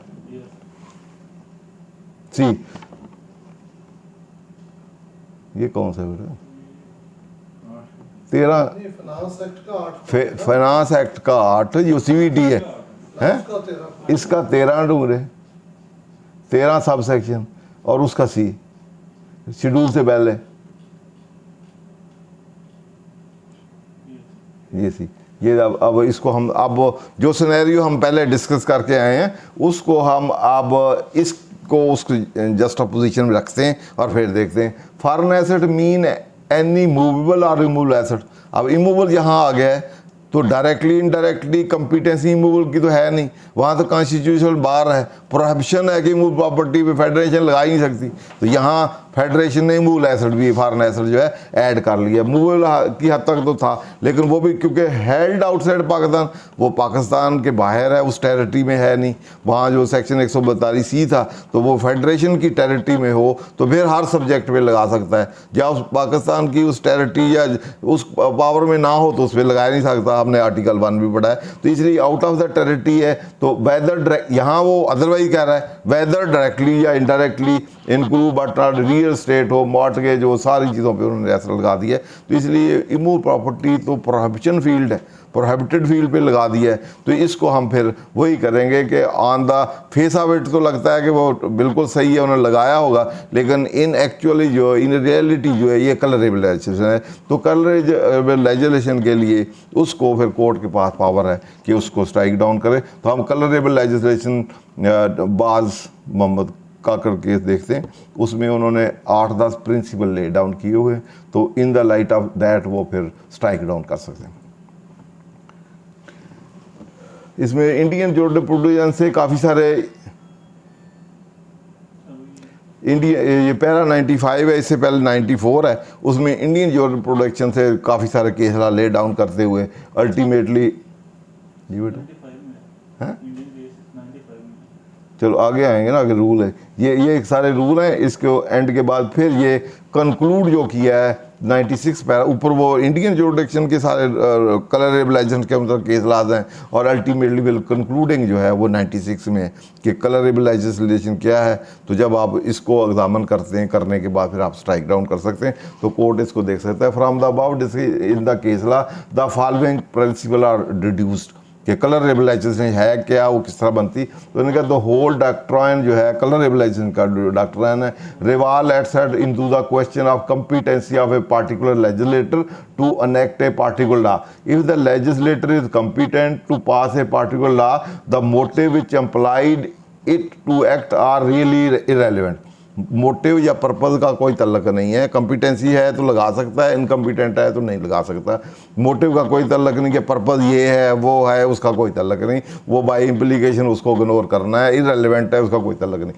सी ये कौन सा बेटा 13 फाइनेंस एक्ट का 8 जो CVT है इसका 13 ढूंढ रहे 13 सब सेक्शन और उसका सी शेड्यूल से पहले ये सी ये अब इसको हम अब जो सिनेरियो हम पहले डिस्कस करके आए हैं उसको हम अब इसको उसको जस्ट अपोजिशन में रखते हैं और फिर देखते हैं। Foreign asset mean any movable और रिमूवेबल एसेट। अब इमूवेबल यहाँ आ गया है तो डायरेक्टली इनडायरेक्टली कंपिटेंसी इमूवेबल की तो है नहीं, वहाँ तो कॉन्स्टिट्यूशनल बार है, प्रोहिबिशन है कि मूव प्रॉपर्टी पे फेडरेशन लगा ही नहीं सकती। तो यहाँ फेडरेशन ने मूव एसेट भी फॉरेन एसेट जो है ऐड कर लिया। मूवेबल की हद तक तो था लेकिन वो भी क्योंकि हेल्ड आउटसाइड पाकिस्तान, वो पाकिस्तान के बाहर है, उस टेरिटरी में है नहीं। वहाँ जो सेक्शन 142C था तो वो फेडरेशन की टेरिटरी में हो तो फिर हर सब्जेक्ट पे लगा सकता है। या उस पाकिस्तान की उस टेरिटरी या उस पावर में ना हो तो उस पर लगा नहीं सकता। हमने आर्टिकल 1 भी पढ़ा है। तो इसलिए आउट ऑफ द टेरिटरी है तो वेदर यहाँ वो अदरवाइज कह रहा है वेदर डायरेक्टली या indirectly include but not real estate हो मॉर्टगेज हो सारी चीज़ों पे उन्होंने एसेट लगा दिया है। तो इसलिए इमूव प्रॉपर्टी तो प्रोहिबिशन फील्ड है, प्रोहिबिटेड फील्ड पे लगा दिया है। तो इसको हम फिर वही करेंगे कि on the face of it तो लगता है कि वो बिल्कुल सही है उन्होंने लगाया होगा लेकिन इन एक्चुअली जो इन रियलिटी जो है ये कलरेबल लेजिस्लेशन है। तो कलरेबल लेजिस्लेशन के लिए उसको फिर कोर्ट के पास पावर है कि उसको स्ट्राइक डाउन करे। तो हम कलरेबल लेजिस्लेशन बाज मोहम्मद काकर केस देखते हैं, उसमें उन्होंने 8-10 प्रिंसिपल ले डाउन किए हुए। तो in the light of that वो फिर स्ट्राइक डाउन कर सकते हैं। इसमें इंडियन जूरिसडिक्शन से काफ़ी सारे इंडिया ये पैरा 95 है, इससे पहले 94 है, उसमें इंडियन जूरिसडिक्शन से काफ़ी सारे केस ले डाउन करते हुए अल्टीमेटली जी बेटा हैं चलो आगे आएंगे ना, आगे रूल है ये एक सारे रूल हैं। इसके एंड के बाद फिर ये कंक्लूड जो किया है 96 पैरा ऊपर वो इंडियन जूरिसडिक्शन के सारे कलरेबलाइजेशन के मतलब केस लाज हैं और अल्टीमेटली विल कंक्लूडिंग जो है वो 96 में है कि कलरेबलाइजेशन क्या है। तो जब आप इसको एग्जामिन करते हैं करने के बाद फिर आप स्ट्राइक डाउन कर सकते हैं। तो कोर्ट इसको देख सकता है from the about in the case law the following principle are deduced कि कलर रेबलाइजेशन है क्या, वो किस तरह बनती। तो इनका द होल डॉक्ट्राइन जो है कलर रेबलाइजेशन का डॉक्ट्राइन है revolve itself into the question of competency of a particular legislator to enact a particular law. If the legislator is competent to pass a particular law the motive which employed it to act are really irrelevant. Motive या purpose का कोई तल्लक नहीं है। Competency है तो लगा सकता है, इनकम्पिटेंट है तो नहीं लगा सकता। मोटिव का कोई तल्लक नहीं कि पर्पज़ ये है वो है, उसका कोई तल्लक नहीं। वो बाय इम्प्लीकेशन उसको इग्नोर करना है, इररिलेवेंट है, उसका कोई तल्लक नहीं।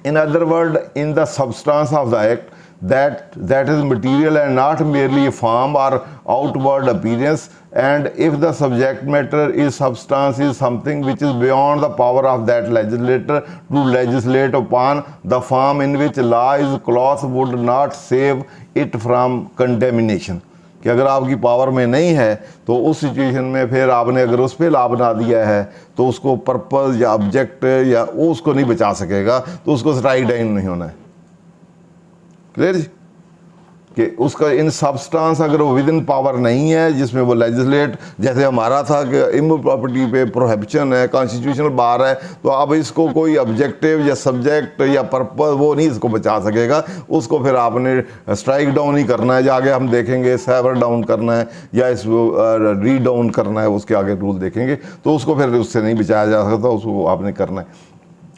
In other word in the substance of the act that is material and not merely a form or outward appearance, and if the subject matter is substance is something which is beyond the power of that legislator to legislate upon, the form in which law is clause would not save it from condemnation। कि अगर आपकी power में नहीं है तो उस situation में फिर आपने अगर उस पर ला बना दिया है तो उसको पर्पज़ या ऑब्जेक्ट या वो उसको नहीं बचा सकेगा, तो उसको स्ट्राइक डाउन नहीं होना है। क्लियर जी कि उसका इन सब्सटेंस अगर वो विद इन पावर नहीं है जिसमें वो लेजिस्लेट, जैसे हमारा था कि इमूवेबल प्रॉपर्टी पे प्रोहिबिशन है, कॉन्स्टिट्यूशनल बार है, तो अब इसको कोई ऑब्जेक्टिव या सब्जेक्ट या पर्पस वो नहीं इसको बचा सकेगा। उसको फिर आपने स्ट्राइक डाउन ही करना है, जो आगे हम देखेंगे सेवर डाउन करना है या इसको री डाउन करना है, उसके आगे रूल देखेंगे। तो उसको फिर उससे नहीं बचाया जा सकता, उसको आपने करना है।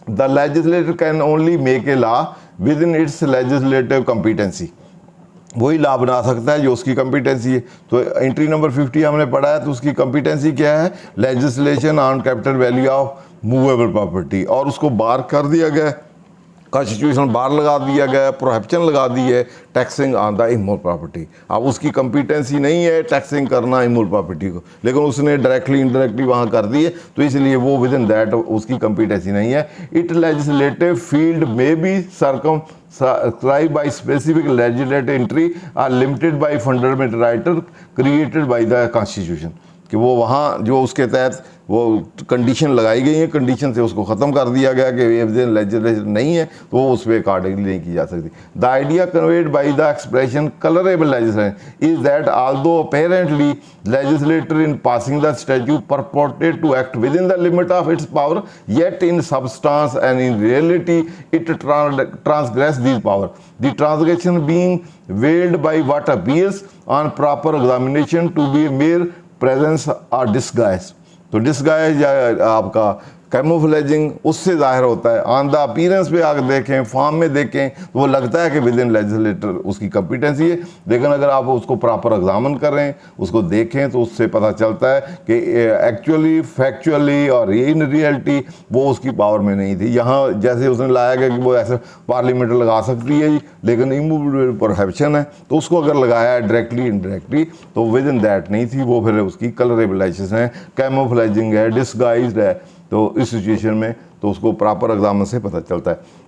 The legislator can only make a law with in its legislative competency. वही लॉ बना सकता है जो उसकी कम्पिटेंसी है। तो एंट्री नंबर 50 हमने पढ़ा है, तो उसकी कम्पिटेंसी क्या है, legislation on capital value of movable property, और उसको बार कर दिया गया कॉन्स्टिट्यूशन बार लगा दिया गया, प्रोहिबिशन लगा दी है taxing on the immovable property. अब उसकी कंपिटेंसी नहीं है टैक्सिंग करना इमोल प्रॉपर्टी को, लेकिन उसने डायरेक्टली इनडायरेक्टली वहाँ कर दी है, तो इसलिए वो विद इन दैट उसकी कंपिटेंसी नहीं है। इट लेजिस्लेटिव फील्ड में B circumscribed by specific legislative entry are limited by fundamental right created by the constitution, कि वो वहाँ जो उसके तहत वो कंडीशन लगाई गई है, कंडीशन से उसको ख़त्म कर दिया गया कि ये लेजिस्लेशन नहीं है तो वो उस पर अकॉर्डिंगली नहीं की जा सकती। The idea conveyed by the expression colourable legislation is that although apparently legislator in passing the statute purported to act within the limit of its power, yet in substance and in reality it transgressed these power, the transgression being veiled by what appears on proper examination to be mere presence or disguise। तो disguise या आपका कैमोफ्लेजिंग उससे जाहिर होता है। On the appearance पे आकर देखें, फॉर्म में देखें तो वो लगता है कि विद इन लेजिस्लेटर उसकी कंपिटेंसी है, लेकिन अगर आप उसको प्रॉपर एग्जामिन करें, उसको देखें तो उससे पता चलता है कि एक्चुअली फैक्चुअली और इन रियलिटी वो उसकी पावर में नहीं थी। यहाँ जैसे उसने लाया गया कि वो ऐसे पार्लियामेंट लगा सकती है जी, लेकिन इमूवेबल प्रोहिबिशन है, तो उसको अगर लगाया है डायरेक्टली इनडायरेक्टली तो विद इन दैट नहीं थी, वो फिर उसकी कलरेबलाइजेशन है, कैमोफ्लेजिंग है, डिस्गाइज्ड है। तो इस सिचुएशन में तो उसको प्रॉपर एग्जाम से पता चलता है।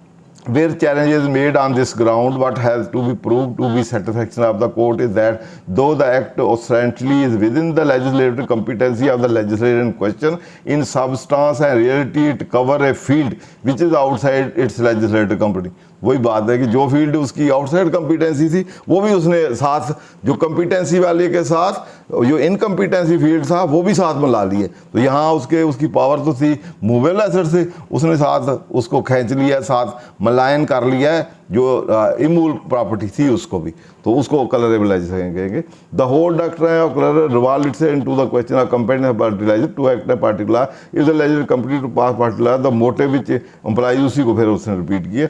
Where challenges made on this ground, what has to be proved to be satisfaction of the court is that though the act ostensibly is within the legislative competency of the legislator in question, in substance and reality it cover a field which is outside its legislative competence। वही बात है कि जो field उसकी outside competency थी वो भी उसने साथ, जो कंपिटेंसी वाले के साथ जो इनकम्पिटेंसी फील्ड था वो भी साथ मिला लिए। तो यहाँ उसकी पावर तो थी मूवेबल एसेट से, उसने साथ उसको खींच लिया, साथ मलायन कर लिया है जो इमूल प्रॉपर्टी थी उसको भी, तो उसको कलरेबलाइजेशन कहेंगे। The whole doctrine of colour revolve itself into the question of competence particular to act a particular is the legislative company to pass particular the motive which employs, उसी को फिर उसने रिपीट किया।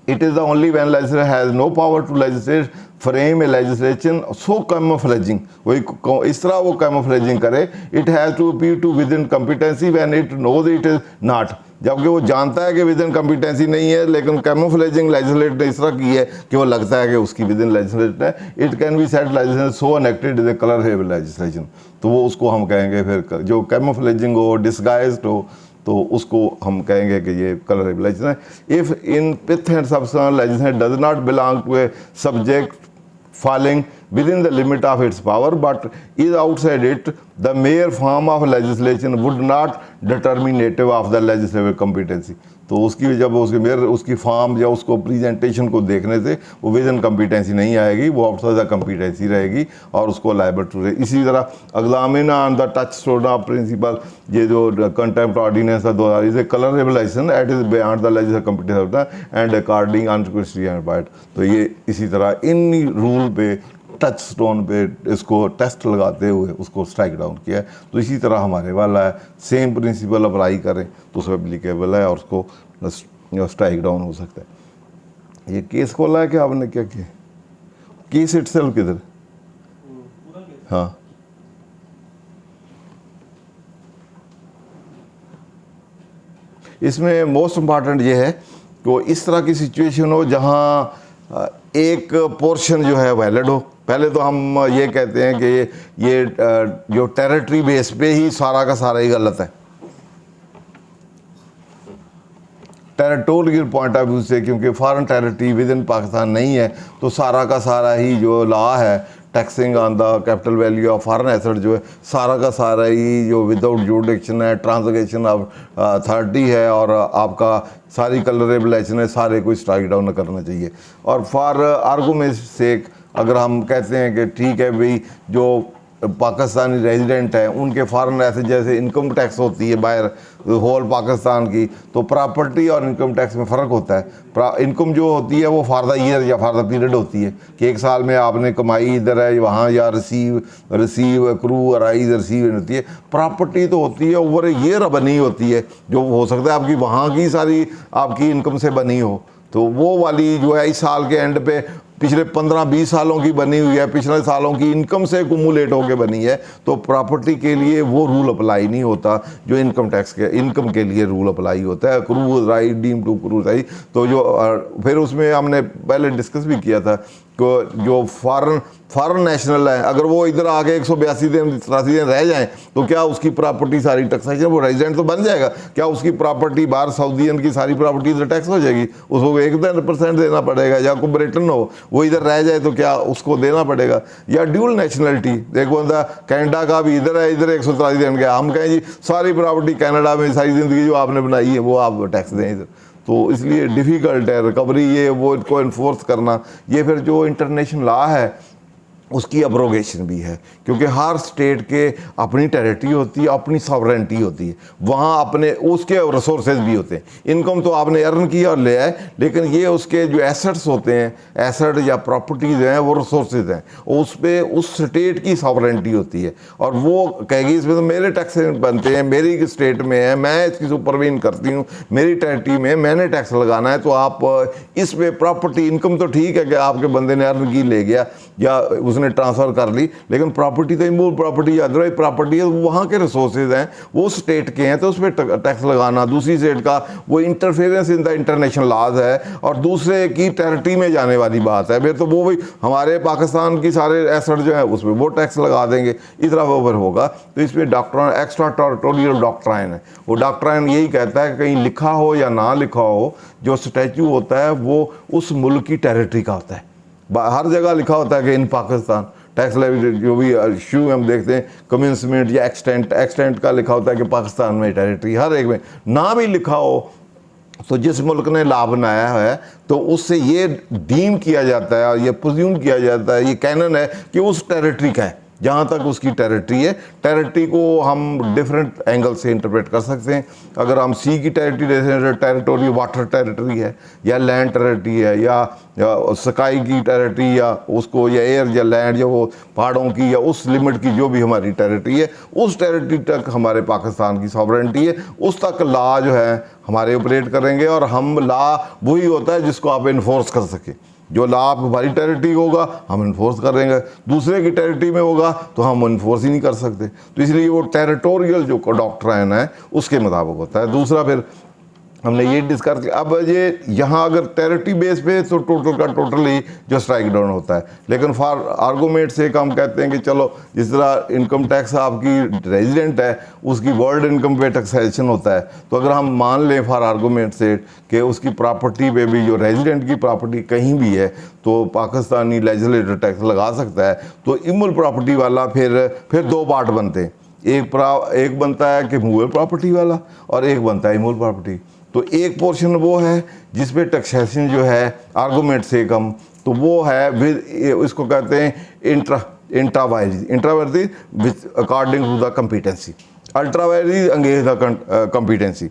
It is the only when legislature has no power to legislate frame a legislation so camouflaging, वही इस तरह वो camouflaging करे, it has to appear to within competency when it knows it is not, जबकि वो जानता है कि विदिन कंपिटेंसी नहीं है, लेकिन कैमोफ्लेजिंग लेजिस्लेटर ने इस तरह की है कि वो लगता है कि उसकी विदिन लेजिस्लेटर है। It can be set legislation so enacted is a colourable legislation, तो वो उसको हम कहेंगे फिर जो कैमोफ्लेजिंग हो, डिस्गाइज्ड हो, तो उसको हम कहेंगे कि ये कलरेबल लेजिस्लेशन है। If in pith and substance legislation does not belong to a subject falling within the limit of its power but is outside it, the mere form of legislation would not determinative of the legislative competency। तो उसकी जब उसके mayor उसकी form या उसको presentation को देखने से वो विजन कंपिटेंसी नहीं आएगी, वो आउटसाइड द कंपिटेंसी रहेगी और उसको लायबल टू रहे। इसी तरह examine on the touchstone of principle, ये जो कंटेम्प्ट ऑर्डिनेंस है 2000 is a colourabilization at is beyond the legislative competence होता है एंड अकॉर्डिंग अनकॉन्स्टिट्यूशनल पार्ट। तो ये इसी तरह इन रूल पे टच स्टोन पे इसको टेस्ट लगाते हुए उसको स्ट्राइक डाउन किया है। तो इसी तरह हमारे वाला है, सेम प्रिंसिपल अप्लाई करें तो उसमें एप्लीकेबल है और उसको स्ट्राइक डाउन हो सकता है। ये केस खोला है कि आपने क्या किया? केस इटसेल्फ किधर? हाँ, इसमें मोस्ट इम्पॉर्टेंट ये है कि इस तरह की सिचुएशन हो जहाँ एक पोर्शन जो है वैलिड हो। पहले तो हम ये कहते हैं कि ये जो टेरिटरी बेस पे ही सारा का सारा ही गलत है, टेरिटोरियल पॉइंट ऑफ व्यू से, क्योंकि foreign territory with in Pakistan नहीं है तो सारा का सारा ही जो लॉ है taxing on the capital value of foreign asset जो है सारा का सारा ही जो विदाउट जुडिक्शन है, ट्रांसलेशन ऑफ अथॉरिटी है और आपका सारी कलरेबलाइजेशन है, सारे को स्ट्राइक डाउन करना चाहिए। और फॉर आर्गूमेंट सेक अगर हम कहते हैं कि ठीक है भाई जो पाकिस्तानी रेजिडेंट हैं उनके फॉरेन एसेट जैसे इनकम टैक्स होती है बाहर होल पाकिस्तान की, तो प्रॉपर्टी और इनकम टैक्स में फ़र्क होता है। इनकम जो होती है वो फॉर द ईयर या फॉर द पीरियड होती है कि एक साल में आपने कमाई इधर है वहाँ, या रिसीव क्रू अराइज रिसीव होती है। प्रॉपर्टी तो होती है ओवर ईयर बनी होती है, जो हो सकता है आपकी वहाँ की सारी आपकी इनकम से बनी हो, तो वो वाली जो है इस साल के एंड पे पिछले 15-20 सालों की बनी हुई है, पिछले सालों की इनकम से कुमुलेट होकर बनी है, तो प्रॉपर्टी के लिए वो रूल अप्लाई नहीं होता जो इनकम टैक्स के इनकम के लिए रूल अप्लाई होता है। Cruise right, deem to cruise right, तो जो फिर उसमें हमने पहले डिस्कस भी किया था कि जो फॉरेन नेशनल है, अगर वो इधर आके 182 दिन 83 दिन रह जाएं तो क्या उसकी प्रॉपर्टी सारी टैक्सेशन, वो रेजिडेंट तो बन जाएगा, क्या उसकी प्रॉपर्टी बाहर सऊदीयन की सारी प्रॉपर्टी इधर टैक्स हो जाएगी? उसको 1% देना पड़ेगा। या कोई ब्रिटेन हो वो इधर रह जाए तो क्या उसको देना पड़ेगा? या ड्यूल नेशनलिटी, एक बंदा कनाडा का भी इधर है, इधर 183 दिन गया, हम कहें जी सारी प्रॉपर्टी कनाडा में सारी ज़िंदगी जो आपने बनाई है वो आप टैक्स दें इधर, तो इसलिए डिफ़िकल्ट है रिकवरी ये वो इनको इन्फोर्स करना। ये फिर जो इंटरनेशनल लॉ है उसकी अब्रोगेशन भी है, क्योंकि हर स्टेट के अपनी टेरिटरी होती है, अपनी सॉवरेंटी होती है, वहाँ अपने उसके रिसोर्सेज भी होते हैं। इनकम तो आपने अर्न किया और ले आए, लेकिन ये उसके जो एसेट्स होते हैं, एसेट या प्रॉपर्टीज़ हैं, वो रिसोर्सेज हैं, उस पर उस स्टेट की सॉवरेंटी होती है। और वो कहेगी इसमें तो मेरे टैक्स बनते हैं, मेरी स्टेट में है, मैं इसकी सुपरविजन करती हूँ, मेरी टेरिटरी में मैंने टैक्स लगाना है, तो आप इस पे प्रॉपर्टी इनकम तो ठीक है कि आपके बंदे ने अर्न की ले गया या उसने ट्रांसफ़र कर ली, लेकिन प्रॉपर्टी तो इमूव प्रॉपर्टी या अदरवाइज प्रॉपर्टी है, वहाँ के रिसोर्सेज हैं, वो स्टेट के हैं, तो उस पर टैक्स लगाना दूसरी स्टेट का वो interference in the international laws है और दूसरे की टेरिटरी में जाने वाली बात है। फिर तो वो भी हमारे पाकिस्तान की सारे एसेट जो है उस पर वो टैक्स लगा देंगे, इस तरह वो फिर होगा। तो इस पर डॉक्ट्राइन, एक्स्ट्रा टेरिटोरियल डॉक्ट्राइन है, वो डॉक्ट्राइन यही कहता है कि कहीं लिखा हो या ना लिखा हो, जो स्टैचू होता है वो उस मुल्क की टेरिटरी का होता है। हर जगह लिखा होता है कि इन पाकिस्तान टैक्स लेवी, जो भी इशू हम देखते हैं कमेंसमेंट या एक्सटेंट का लिखा होता है कि पाकिस्तान में टेरिटरी, हर एक में ना भी लिखा हो तो जिस मुल्क ने लॉ बनाया है तो उससे ये डीम किया जाता है और ये प्रिज्यूम किया जाता है, ये कैनन है कि उस टेरिटरी का है, जहाँ तक उसकी टेरिटरी है। टेरिटरी को हम डिफरेंट एंगल से इंटरप्रेट कर सकते हैं। अगर हम सी की टेरिटरी टेरिटोरी वाटर टेरिटरी है या लैंड टेरिटरी है या स्काई की टेरिटरी या उसको या एयर या लैंड या वो पहाड़ों की या उस लिमिट की जो भी हमारी टेरिटरी है, उस टेरिटरी तक हमारे पाकिस्तान की सॉवरेंटी है, उस तक लॉ जो है हमारे ऑपरेट करेंगे। और हम लॉ वही होता है जिसको आप इन्फोर्स कर सकें। जो लॉ आप हमारी टेरिटरी होगा हम इन्फोर्स कर देंगे, दूसरे की टेरिटरी में होगा तो हम इन्फोर्स ही नहीं कर सकते। तो इसलिए वो टेरिटोरियल जो डॉक्ट्राइन है उसके मुताबिक होता है। दूसरा फिर हमने ये डिस्कस किया, अब ये यहाँ अगर टेरिटरी बेस पे तो टोटल का टोटल ही जो स्ट्राइक डाउन होता है, लेकिन फॉर आर्गूमेंट से हम कहते हैं कि चलो जिस तरह इनकम टैक्स आपकी रेजिडेंट है उसकी वर्ल्ड इनकम पे टैक्सेशन होता है, तो अगर हम मान लें फॉर आर्गूमेंट से कि उसकी प्रॉपर्टी पे भी जो रेजिडेंट की प्रॉपर्टी कहीं भी है तो पाकिस्तानी लेजिस्लेटर टैक्स लगा सकता है। तो इमूल प्रॉपर्टी वाला फिर दो पार्ट बनते हैं, एक बनता है कि मूवेबल प्रॉपर्टी वाला और एक बनता है इमूल प्रॉपर्टी। तो एक पोर्शन वो है जिस पे टैक्सेशन जो है आर्गूमेंट से कम, तो वो है विद, इसको कहते हैं intra vires with according to the competency, ultra vires अंगेज द कम्पिटेंसी।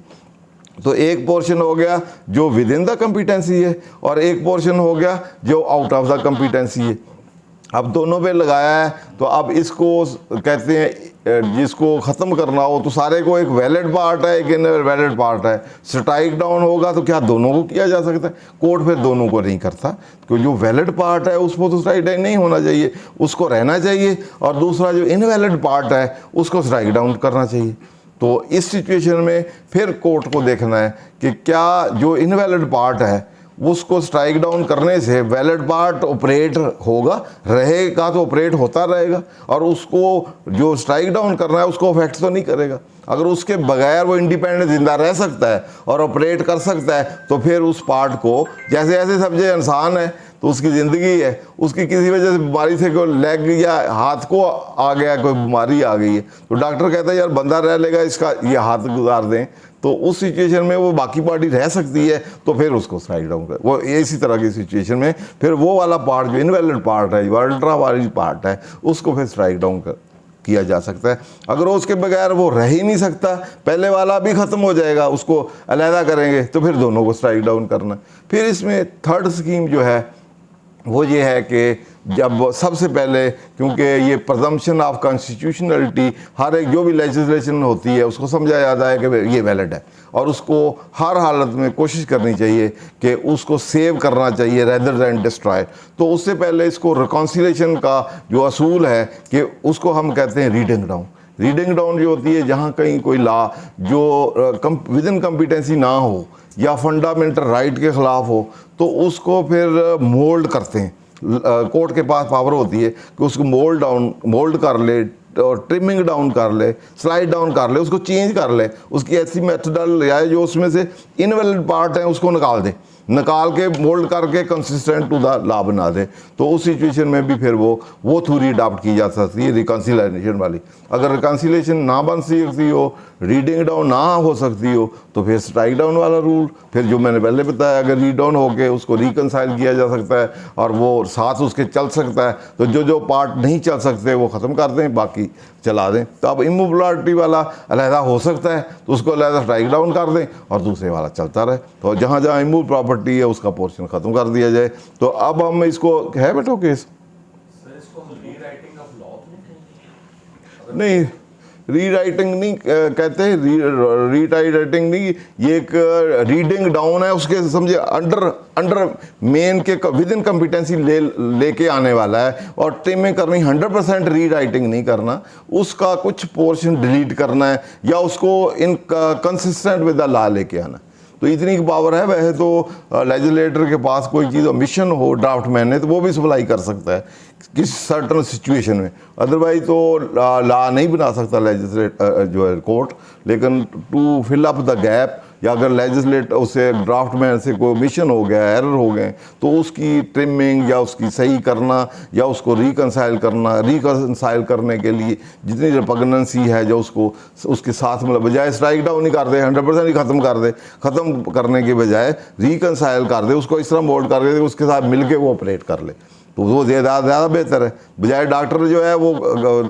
तो एक पोर्शन हो गया जो विद इन द कम्पिटेंसी है और एक पोर्शन हो गया जो आउट ऑफ द कम्पिटेंसी है। अब दोनों पे लगाया है, तो अब इसको कहते हैं जिसको ख़त्म करना हो तो सारे को एक वैलिड पार्ट है, एक इनवैलिड पार्ट है। स्ट्राइक डाउन होगा तो क्या दोनों को किया जा सकता है? कोर्ट फिर दोनों को नहीं करता, क्योंकि जो वैलिड पार्ट है उसको तो स्ट्राइक डाउन नहीं होना चाहिए, उसको रहना चाहिए, और दूसरा जो इनवैलिड पार्ट है उसको स्ट्राइक डाउन करना चाहिए। तो इस सिचुएशन में फिर कोर्ट को देखना है कि क्या जो इनवैलिड पार्ट है उसको स्ट्राइक डाउन करने से वैलिड पार्ट ऑपरेट होगा, रहेगा तो ऑपरेट होता रहेगा, और उसको जो स्ट्राइक डाउन करना है उसको अफेक्ट तो नहीं करेगा। अगर उसके बगैर वो इंडिपेंडेंट जिंदा रह सकता है और ऑपरेट कर सकता है तो फिर उस पार्ट को, जैसे ऐसे समझे इंसान है तो उसकी ज़िंदगी है, उसकी किसी वजह से बीमारी से कोई लेग या हाथ को आ गया, कोई बीमारी आ गई है, तो डॉक्टर कहता है यार बंदा रह लेगा, इसका ये हाथ गुजार दें, तो उस सिचुएशन में वो बाकी पार्टी रह सकती है, तो फिर उसको स्ट्राइक डाउन कर। वो इसी तरह की सिचुएशन में फिर वो वाला पार्ट जो इनवैलिड पार्ट है, जो अल्ट्रा वाली पार्ट है, उसको फिर स्ट्राइक डाउन किया जा सकता है। अगर उसके बगैर वो रह ही नहीं सकता, पहले वाला भी ख़त्म हो जाएगा, उसको अलहदा करेंगे, तो फिर दोनों को स्ट्राइक डाउन करना। फिर इसमें थर्ड स्कीम जो है वो ये है कि जब सबसे पहले, क्योंकि ये प्रजम्पशन ऑफ कॉन्स्टिट्यूशनलिटी, हर एक जो भी लेजिस्लेशन होती है उसको समझा जाता है कि ये वैलिड है, और उसको हर हालत में कोशिश करनी चाहिए कि उसको सेव करना चाहिए रेदर दैन डिस्ट्रॉय। तो उससे पहले इसको रिकॉन्सिलेशन का जो असूल है कि उसको हम कहते हैं रीडिंग डाउन। रीडिंग डाउन जो होती है, जहाँ कहीं कोई लॉ जो विद इन कम्पिटेंसी ना हो या फंडामेंटल राइट के ख़िलाफ़ हो, तो उसको फिर मोल्ड करते हैं। कोर्ट के पास पावर होती है कि उसको मोल्ड कर ले, और ट्रिमिंग डाउन कर ले, स्लाइड डाउन कर ले, उसको चेंज कर ले, उसकी ऐसी मेथड ले आए जो उसमें से इनवैलिड पार्ट है उसको निकाल के मोल्ड करके कंसिस्टेंट टू द लॉ बना दे। तो उस सिचुएशन में भी फिर वो थ्योरी अडॉप्ट की जा सकती है रिकॉन्सिलेशन वाली। अगर रिकॉन्सिलेशन ना बन सकती हो, रीडिंग डाउन ना हो सकती हो, तो फिर स्ट्राइक डाउन वाला रूल, फिर जो मैंने पहले बताया, अगर रीड डाउन होके उसको रिकंसाइल किया जा सकता है और वो साथ उसके चल सकता है, तो जो पार्ट नहीं चल सकते वो ख़त्म कर दें, बाकी चला दें। तो अब इमोबिलिटी वाला अलहदा हो सकता है तो उसको अलहदा स्ट्राइक डाउन कर दें और दूसरे वाला चलता रहे। तो जहाँ जहाँ इमूव प्रॉपर्टी है उसका पोर्शन ख़त्म कर दिया जाए। तो अब हम इसको है बेटो केस नहीं, रीराइटिंग नहीं कहते, रीराइटिंग नहीं, ये एक रीडिंग डाउन है उसके, समझे, अंडर मेन के विद इन कम्पिटेंसी लेके आने वाला है। और ट्रिमिंग करनी 100% रीराइटिंग नहीं करना, उसका कुछ पोर्शन डिलीट करना है या उसको इन कंसिस्टेंट विद द लॉ लेके आना। तो इतनी पावर है। वैसे तो लेजिस्लेटर के पास कोई चीज़ मिशन हो ड्राफ्ट मैन ने, तो वो भी सप्लाई कर सकता है किस सर्टन सिचुएशन में, अदरवाइज तो लॉ नहीं बना सकता जो है कोर्ट। लेकिन to fill up the gap, या अगर लेजिस्लेट उसे ड्राफ्ट मैन से कोई मिशन हो गया, एरर हो गए, तो उसकी ट्रिमिंग या उसकी सही करना या उसको रिकंसाइल करने के लिए जितनी रिपग्नेंसी है जो उसको उसके साथ मतलब बजाय स्ट्राइक डाउन नहीं कर दे, 100% ही ख़त्म कर दे, ख़त्म करने के बजाय रिकंसाइल कर दे, उसको इस तरह मोल्ड कर दे उसके साथ मिल के वो ऑपरेट कर ले, तो वो ज़्यादा बेहतर है। बजाय डॉक्टर जो है वो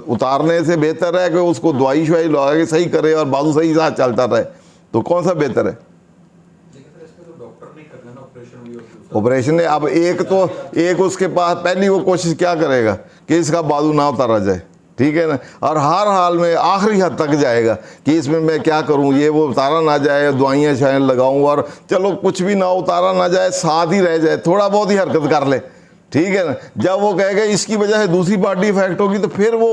उतारने से बेहतर है कि उसको दवाई शवाई लगा के सही करे और बाजू सही साथ चलता रहे। तो कौन सा बेहतर है? ऑपरेशन है। अब एक उसके पास पहली वो कोशिश क्या करेगा कि इसका बाजू ना उतारा जाए, ठीक है ना, और हर हाल में आखिरी हद तक जाएगा कि इसमें मैं क्या करूं, ये वो उतारा ना जाए, दवाइयाँ शायद लगाऊं, और चलो कुछ भी ना उतारा ना जाए, साथ ही रह जाए, थोड़ा बहुत ही हरकत कर ले, ठीक है ना। जब वो कहेगा इसकी वजह से दूसरी पार्टी इफेक्ट होगी, तो फिर वो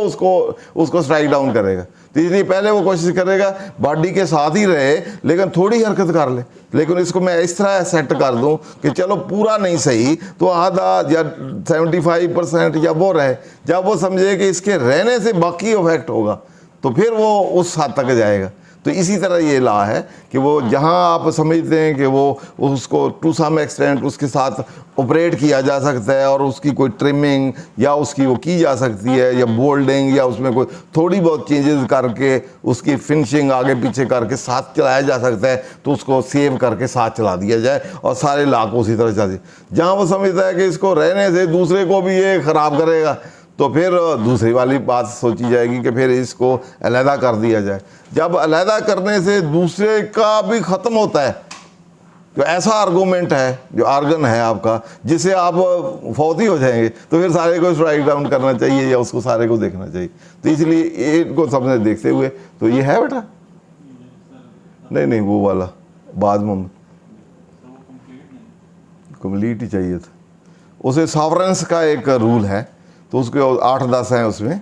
उसको स्ट्राइक डाउन करेगा। तो इसलिए पहले वो कोशिश करेगा बॉडी के साथ ही रहे लेकिन थोड़ी हरकत कर ले, लेकिन इसको मैं इस तरह सेट कर दूं कि चलो पूरा नहीं सही तो आधा या 75% या वो रहे। जब वो समझे कि इसके रहने से बाकी इफेक्ट होगा, तो फिर वो उस हद तक जाएगा। तो इसी तरह ये लॉ है कि वो जहाँ आप समझते हैं कि वो उसको टू सम एक्सटेंट उसके साथ ऑपरेट किया जा सकता है और उसकी कोई ट्रिमिंग या उसकी वो की जा सकती है, या बोल्डिंग या उसमें कोई थोड़ी बहुत चेंजेस करके उसकी फिनिशिंग आगे पीछे करके साथ चलाया जा सकता है, तो उसको सेव करके साथ चला दिया जाए और सारे लॉ को उसी तरह चला दिए। जहाँ वो समझता है कि इसको रहने से दूसरे को भी ये ख़राब करेगा, तो फिर दूसरी वाली बात सोची जाएगी कि फिर इसको अलहदा कर दिया जाए। जब अलहदा करने से दूसरे का भी ख़त्म होता है, जो ऐसा आर्गूमेंट है, जो आर्गन है आपका, जिससे आप फौती हो जाएंगे, तो फिर सारे को स्ट्राइक डाउन करना चाहिए या उसको सारे को देखना चाहिए। तो इसलिए इनको सबने देखते हुए, तो ये है बेटा, नहीं वो वाला बाद में कंप्लीट ही चाहिए था। उसे सॉवरेंस का एक रूल है, तो उसके 8-10 हैं उसमें।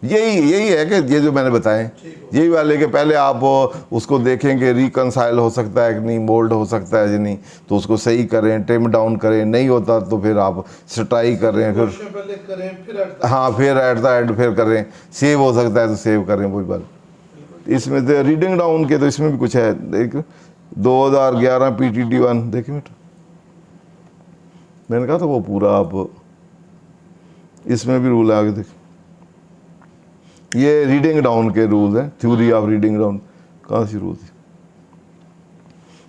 यही है कि ये जो मैंने बताए, यही वाले के पहले आप उसको देखें कि रिकंसाइल हो सकता है कि नहीं, मोल्ड हो सकता है कि नहीं, तो उसको सही करें, ट्रिम डाउन करें, नहीं होता तो फिर आप स्ट्राइक करें, फिर एट द एंड फिर करें, सेव हो सकता है तो सेव करें। वही बात इसमें तो रीडिंग डाउन के, तो इसमें भी कुछ है। देख 2011 PTT1 देखिए बेटा, मैंने कहा था वो पूरा आप इसमें भी रूल है, आगे देख, ये रीडिंग डाउन के रूल हैं, थ्योरी ऑफ रीडिंग डाउन। कहाँ सी रूल थी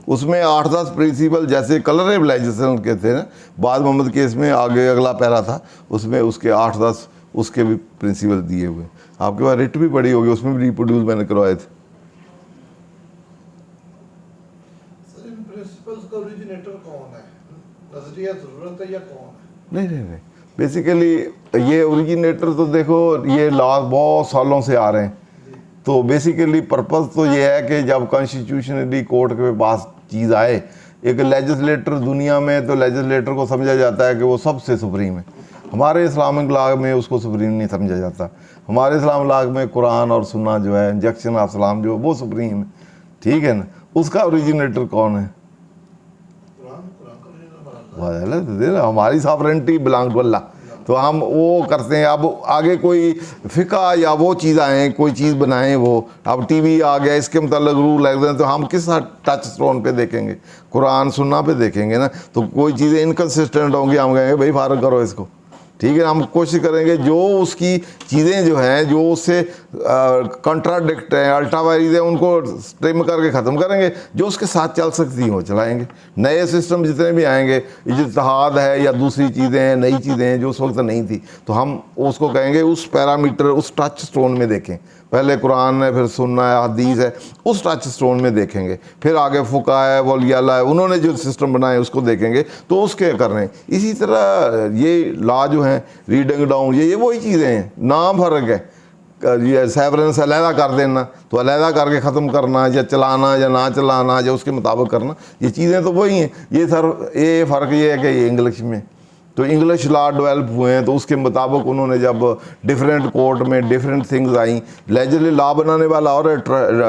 उसमें? 8-10 प्रिंसिपल, जैसे कलरेबलाइजेशन के थे ना, बाद मोहम्मद केस में आगे अगला पैरा था, उसमें उसके 8-10 उसके भी प्रिंसिपल दिए हुए। आपके पास रिट भी पड़ी होगी, उसमें भी रिप्रोड्यूस मैंने करवाए थे। प्रिंसिपल्स का ओरिजिनेटर कौन है? नजरिया ज़रूरत है या कौन है? नहीं, बेसिकली ये ओरिजिनेटर तो देखो ये लॉ बहुत सालों से आ रहे हैं। तो बेसिकली पर्पस तो ये है कि जब कॉन्स्टिट्यूशनली कोर्ट के पास चीज़ आए, एक लेजिस्लेटर दुनिया में, तो लेजिस्लेटर को समझा जाता है कि वो सबसे सुप्रीम है। हमारे इस्लामिक लॉ में उसको सुप्रीम नहीं समझा जाता। हमारे इस्लाम लॉ में कुरान और सुन्ना जो है, इंजेक्शन ऑफ इस्लाम जो वो सुप्रीम है, ठीक है ना। उसका ओरिजिनेटर कौन है? हमारी सॉवरेंटी बिलोंग टू अल्लाह, तो हम वो करते हैं। अब आगे कोई फ़िका या वो चीज़ आए, कोई चीज़ बनाएं, वो अब टीवी आ गया, इसके मतलब रूल लग रहे हैं, तो हम किस टच स्टोन पे देखेंगे? कुरान सुन्ना पे देखेंगे ना। तो कोई चीज़ें इनकन्सिस्टेंट होंगी, हम कहेंगे भाई फारग करो इसको, ठीक है। हम कोशिश करेंगे जो उसकी चीज़ें जो हैं, जो उससे कॉन्ट्राडिक्ट हैं, अल्टावाइज है, उनको ट्रिम करके ख़त्म करेंगे। जो उसके साथ चल सकती हैं वो चलाएंगे। नए सिस्टम जितने भी आएंगे, इज्तिहाद है या दूसरी चीज़ें हैं, नई चीज़ें हैं जो उस वक्त नहीं थी, तो हम उसको कहेंगे उस पैरामीटर, उस टच स्टोन में देखें। पहले कुरान है, फिर सुन्ना है, हदीस है, उस टच स्टोन में देखेंगे। फिर आगे फ़ुक़हा है, वलियाला है, उन्होंने जो सिस्टम बनाए उसको देखेंगे, तो उसके कर रहे हैं। इसी तरह ये लॉ जो हैं, रीडिंग डाउन, ये वही चीज़ें हैं, नाम फ़र्क है। ये सेवरेंस अलहदा कर देना, तो अलहदा करके ख़त्म करना, या चलाना या ना चलाना, या उसके मुताबिक करना, ये चीज़ें तो वही हैं। ये फ़र्क ये है कि ये इंग्लिश में, तो इंग्लिश लॉ डेवलप हुए हैं, तो उसके मुताबिक उन्होंने जब डिफरेंट कोर्ट में different things I, legislative law बनाने वाला और है,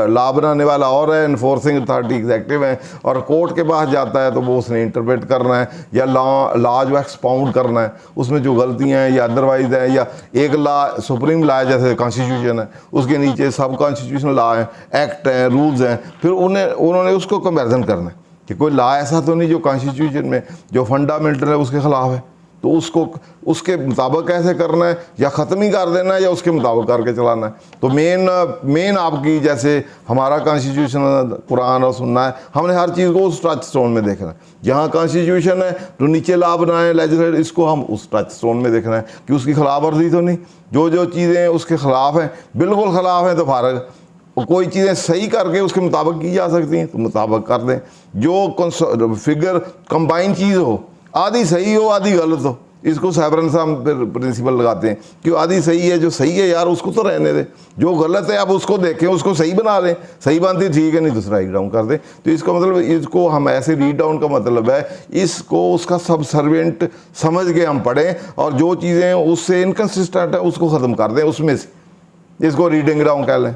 लॉ बनाने वाला और है, इन्फोर्सिंग अथॉरिटी एग्जेक्टिव है, और कोर्ट के पास जाता है तो वो उसने इंटरप्रेट करना है या लॉ जो एक्सपाउंड करना है, उसमें जो गलतियाँ हैं या अदरवाइज है, या एक लॉ सुप्रीम लॉ है जैसे कॉन्स्टिट्यूशन है, उसके नीचे सब कॉन्स्टिट्यूशनल लॉ हैं, एक्ट हैं, रूल्स हैं, फिर उन्होंने उसको कंपैरिजन करना है कि कोई लॉ ऐसा तो नहीं जो कॉन्स्टिट्यूशन में जो फंडामेंटल है उसके ख़िलाफ़ है, तो उसको उसके मुताबिक कैसे करना है, या ख़त्म ही कर देना है या उसके मुताबिक करके चलाना है। तो मेन आपकी, जैसे हमारा कॉन्स्टिट्यूशन कुरान और सुन्ना है, हमने हर चीज़ को उस टच स्टोन में देखना है। जहाँ कॉन्स्टिट्यूशन है तो नीचे लॉ बनाए लेजिस्लेटर, इसको हम उस टच स्टोन में देखना है कि उसकी खिलाफ वर्जी तो नहीं, जो चीज़ें उसके ख़िलाफ़ हैं, बिल्कुल ख़िलाफ़ हैं तो फारग। कोई चीज़ें सही करके उसके मुताबिक की जा सकती हैं तो मुताबिक कर दें। जो फिगर कंबाइन चीज़ हो, आधी सही हो आधी गलत हो, इसको सेवरेंस हम प्रिंसिपल लगाते हैं कि आधी सही है, जो सही है यार उसको तो रहने दें, जो गलत है आप उसको देखें, उसको सही बना लें, सही बनती ठीक है, नहीं दूसरा रीड डाउन कर दें। तो इसका मतलब, इसको हम ऐसे रीड डाउन का मतलब है इसको उसका सबसर्वेंट समझ के हम पढ़ें, और जो चीज़ें उससे इनकन्सिस्टेंट है उसको ख़त्म कर दें उसमें से। इसको रीडिंग डाउन कह लें।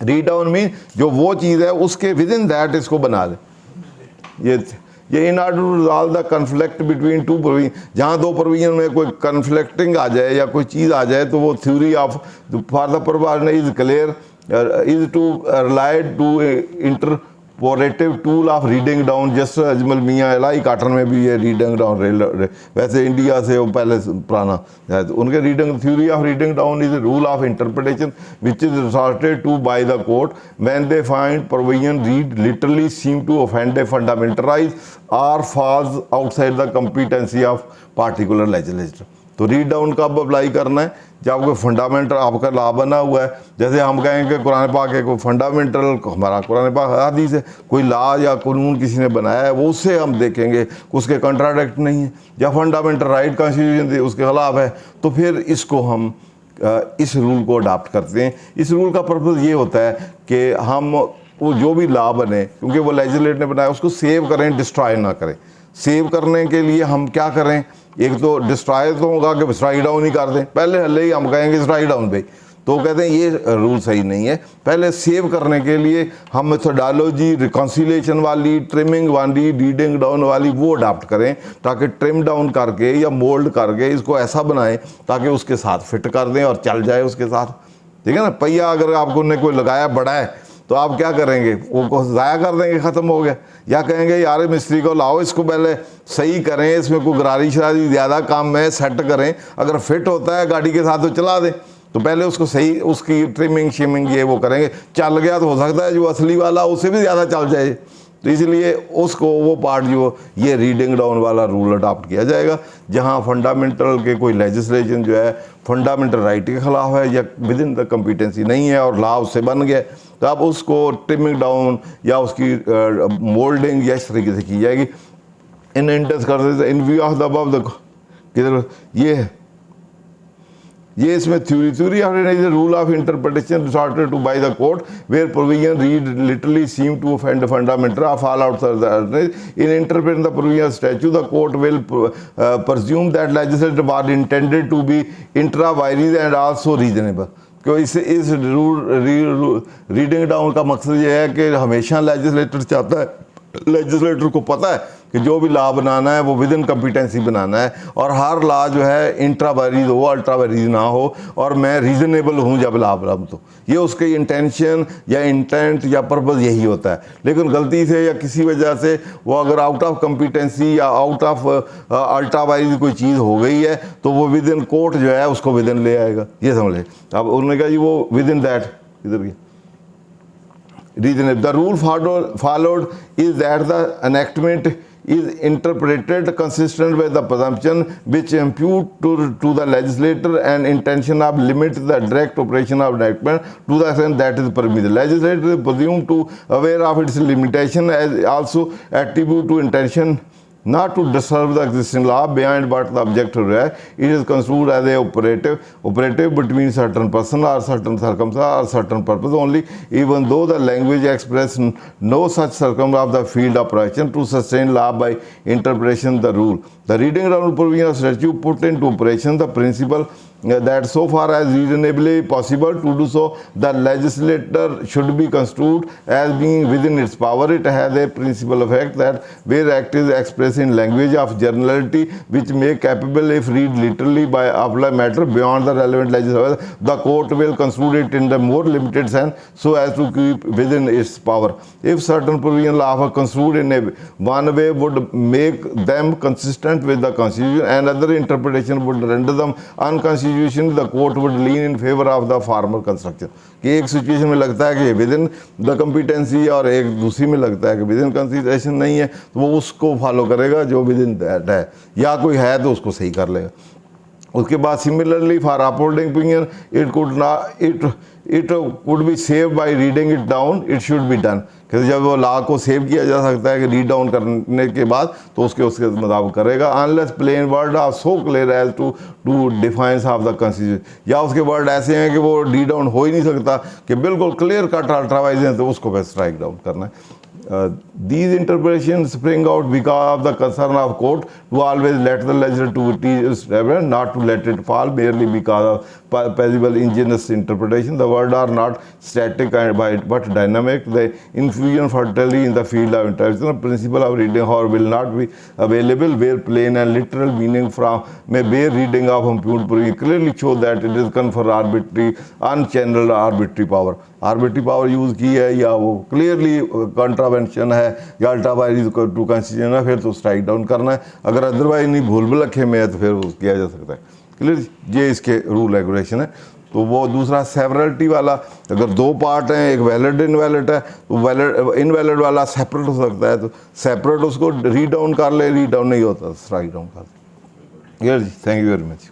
रीड डाउन मीन जो वो चीज़ है उसके विद इन दैट इसको बना दें। ये in order to resolve the conflict between two provision, जहाँ दो प्रोविजन में कोई कन्फ्लिक्टिंग आ जाए या कोई चीज़ आ जाए, तो वो theory of for the provision is clear is to relied to interpretative tool of reading down. Just Ajmal Mian Ilahi cotton में भी ये रीडिंग डाउन, वैसे इंडिया से वो पहले पुराना है, तो उनके reading theory of reading down is rule of interpretation which is resorted to by the court when they find provision read literally seem to offend a fundamental right और falls outside the competency of particular legislator. तो read down कब apply करना है? जब कोई fundamental आपका law बना हुआ है, जैसे हम कहेंगे कुरान पाक है कोई फंडामेंटल, हमारा कुरान पाक हदीस है, कोई लॉ या कानून किसी ने बनाया है, वो उससे हम देखेंगे उसके कंट्राडिक्ट नहीं है, या फंडामेंटल राइट कॉन्स्टिट्यूशन उसके खिलाफ है, तो फिर इसको हम इस रूल को अडॉप्ट करते हैं। इस रूल का पर्पज़ ये होता है कि हम वो जो भी लॉ बने, क्योंकि वो लेजिस्लेटर ने बनाया, उसको सेव करें, डिस्ट्रॉय ना करें। सेव करने के लिए हम क्या करें? एक तो डिस्ट्रॉय तो होगा कि स्ट्राइक डाउन ही कर दें, पहले हल्ले ही हम कहेंगे स्ट्राइक डाउन पे, तो कहते हैं ये रूल सही नहीं है। पहले सेव करने के लिए हम मेथोडोलॉजी रिकॉन्सिलेशन वाली, ट्रिमिंग वाली, रीडिंग डाउन वाली वो अडॉप्ट करें, ताकि ट्रिम डाउन करके या मोल्ड करके इसको ऐसा बनाएं ताकि उसके साथ फिट कर दें और चल जाए उसके साथ, ठीक है ना। पहिया अगर आपको ने कोई लगाया बड़ा है तो आप क्या करेंगे? वो ज़ाया कर देंगे, ख़त्म हो गया, या कहेंगे यार मिस्त्री को लाओ, इसको पहले सही करें, इसमें कोई गरारी शरारी ज़्यादा काम है, सेट करें, अगर फिट होता है गाड़ी के साथ तो चला दें, तो पहले उसको सही, उसकी ट्रिमिंग शिमिंग ये वो करेंगे। चल गया तो हो सकता है जो असली वाला उससे भी ज़्यादा चल जाए, तो इसलिए उसको वो पार्ट जो ये रीडिंग डाउन वाला रूल अडॉप्ट किया जाएगा, जहाँ फंडामेंटल के कोई लेजिस्लेशन जो है फंडामेंटल राइट के ख़िलाफ़ है या विद इन द कॉम्पिटेंसी नहीं है और लॉ उससे बन गया, तो अब उसको ट्रिमिंग डाउन या उसकी मोल्डिंग या इस तरीके से की जाएगी। इन इंटरेस्ट कर in view of the above the किधर ये है, ये इसमें theory rule of interpretation resorted to by the court where provision read literally seem to offend fundamental of all outside in interpreting the provision statute the court will presume that legislature was intended to be intra vires and also reasonable। क्यों इस reading down का मकसद ये है कि हमेशा legislator चाहता है, लेजिस्लेटर को पता है कि जो भी लॉ बनाना है वो विद इन कम्पिटेंसी बनाना है और हर लॉ जो है इंट्रा वायरीज हो, अल्ट्रा वायरीज ना हो, और मैं रीजनेबल हूँ जब लॉ बनाऊँ तो ये उसकी इंटेंशन या इंटेंट या पर्पज़ यही होता है। लेकिन गलती से या किसी वजह से वो अगर आउट ऑफ कम्पिटेंसी या आउट ऑफ अल्ट्रा वायरीज कोई चीज़ हो गई है तो वो विद इन कोर्ट जो है उसको विद इन ले आएगा, ये समझ लें। अब उन्होंने कहा जी वो विद इन दैट इधर की reasonable. The rule followed is that the enactment is interpreted consistent with the presumption which impute to the legislator an intention of limit the direct operation of enactment to the extent that is permitted. The legislator is presumed to aware of its limitation as also attribute to intention not to disturb the existing law beyond what the objective requires. It is construed as a operative between certain person or certain circumstance or certain purpose only, even though the language expresses no such circumstance of the field of operation to sustain law by interpretation the rule. The reading down provision of statute put into operation the principle that so far as reasonably possible to do so, the legislator should be construed as being within its power. It has a principal effect that where act is expressed in language of generality which may capable if read literally by apply matter beyond the relevant legislature, the court will construe it in the more limited sense so as to keep within its power. If certain provision are construed in a one way would make them consistent with the constitution and other interpretation would render them unconstitutional, the court would lean in favor of the former construction। कि एक situation में लगता है कि with in the competency और एक दूसरी में लगता है कि विद इन कंसिडरेशन नहीं है तो वो उसको फॉलो करेगा जो विद इन दैट है, या कोई है तो उसको सही कर लेगा। उसके बाद similarly for upholding opinion it could be save by reading it down, it should be done. कि जब वो लॉ को सेव किया जा सकता है कि रीड डाउन करने के बाद तो उसके मुताबिक करेगा, unless plain word are so clear as to defiance of the constitution, या उसके वर्ड ऐसे हैं कि वो रीड डाउन हो ही नहीं सकता कि बिल्कुल क्लियर कट अल्ट्रावाइज है तो उसको फिर स्ट्राइक डाउन करना है। These interpretations spring out because of the concern of court to always let the legislature not to let it fall merely because of possible ingenious interpretation. The words are not static but dynamic. The infusion fertility in the field of interpretation, the principle of reading, however, will not be available where plain and literal meaning from may bear reading of impute clearly show that it is confer arbitrary, unchanneled arbitrary power. Arbitrary power use की है या वो clearly contravention है या अल्ट्रावायरीज to constitution है फिर तो strike down करना है, अगर अदरवाइज नहीं भूल भुलक्खे में है तो फिर वो किया जा सकता है। क्लियर, ये इसके रूल रेगुलेशन है। तो वो दूसरा सेवरलिटी वाला, अगर दो पार्ट हैं, एक वैलिड इनवैलिड है तो वैलिड इनवैलिड वाला सेपरेट हो सकता है तो सेपरेट उसको रीड डाउन कर ले, रीड डाउन नहीं होता स्ट्राइक डाउन कर ले। क्लियर जी, थैंक यू वेरी मच।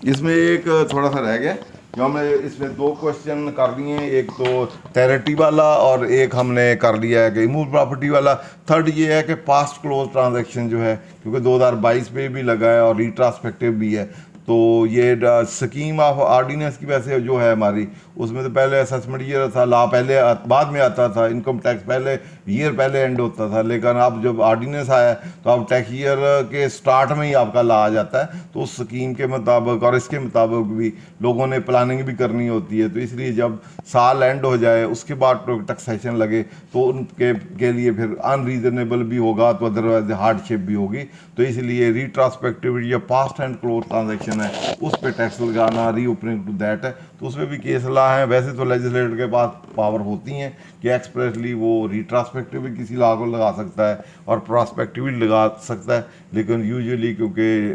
इसमें एक थोड़ा सा रह गया जो हमने इसमें दो क्वेश्चन कर दिए, एक तो थेरेटी वाला और एक हमने कर लिया है कि इमूव प्रॉपर्टी वाला। थर्ड ये है कि पास्ट क्लोज ट्रांजैक्शन जो है क्योंकि 2022 पे भी लगा है और रिट्रास्पेक्टिव भी है, तो ये स्कीम ऑफ ऑर्डिनेंस की वैसे जो है हमारी उसमें तो पहले असेसमेंट ईयर था, लॉ पहले बाद में आता था, इनकम टैक्स पहले ईयर पहले एंड होता था, लेकिन अब जब ऑर्डिनेंस आया तो अब टैक्स ईयर के स्टार्ट में ही आपका लॉ आ जाता है। तो उस स्कीम के मुताबिक और इसके मुताबिक भी लोगों ने प्लानिंग भी करनी होती है, तो इसलिए जब साल एंड हो जाए उसके बाद टैक्सेशन लगे तो उनके के लिए फिर अनरीजनेबल भी होगा तो अदरवाइज हार्डशिप भी होगी। तो इसलिए रिट्रास्पेक्टिविटी या पास्ट एंड क्लोज ट्रांजेक्शन है उस पर टैक्स लगाना, रीओपनिंग टू दैट है, तो उसमें भी केस ला है। वैसे तो लेजिस्लेटर के पास पावर होती हैं कि एक्सप्रेसली वो रिट्रास्पेक्टिव भी किसी लॉ को लगा सकता है और प्रॉस्पेक्टिव भी लगा सकता है, लेकिन यूजुअली क्योंकि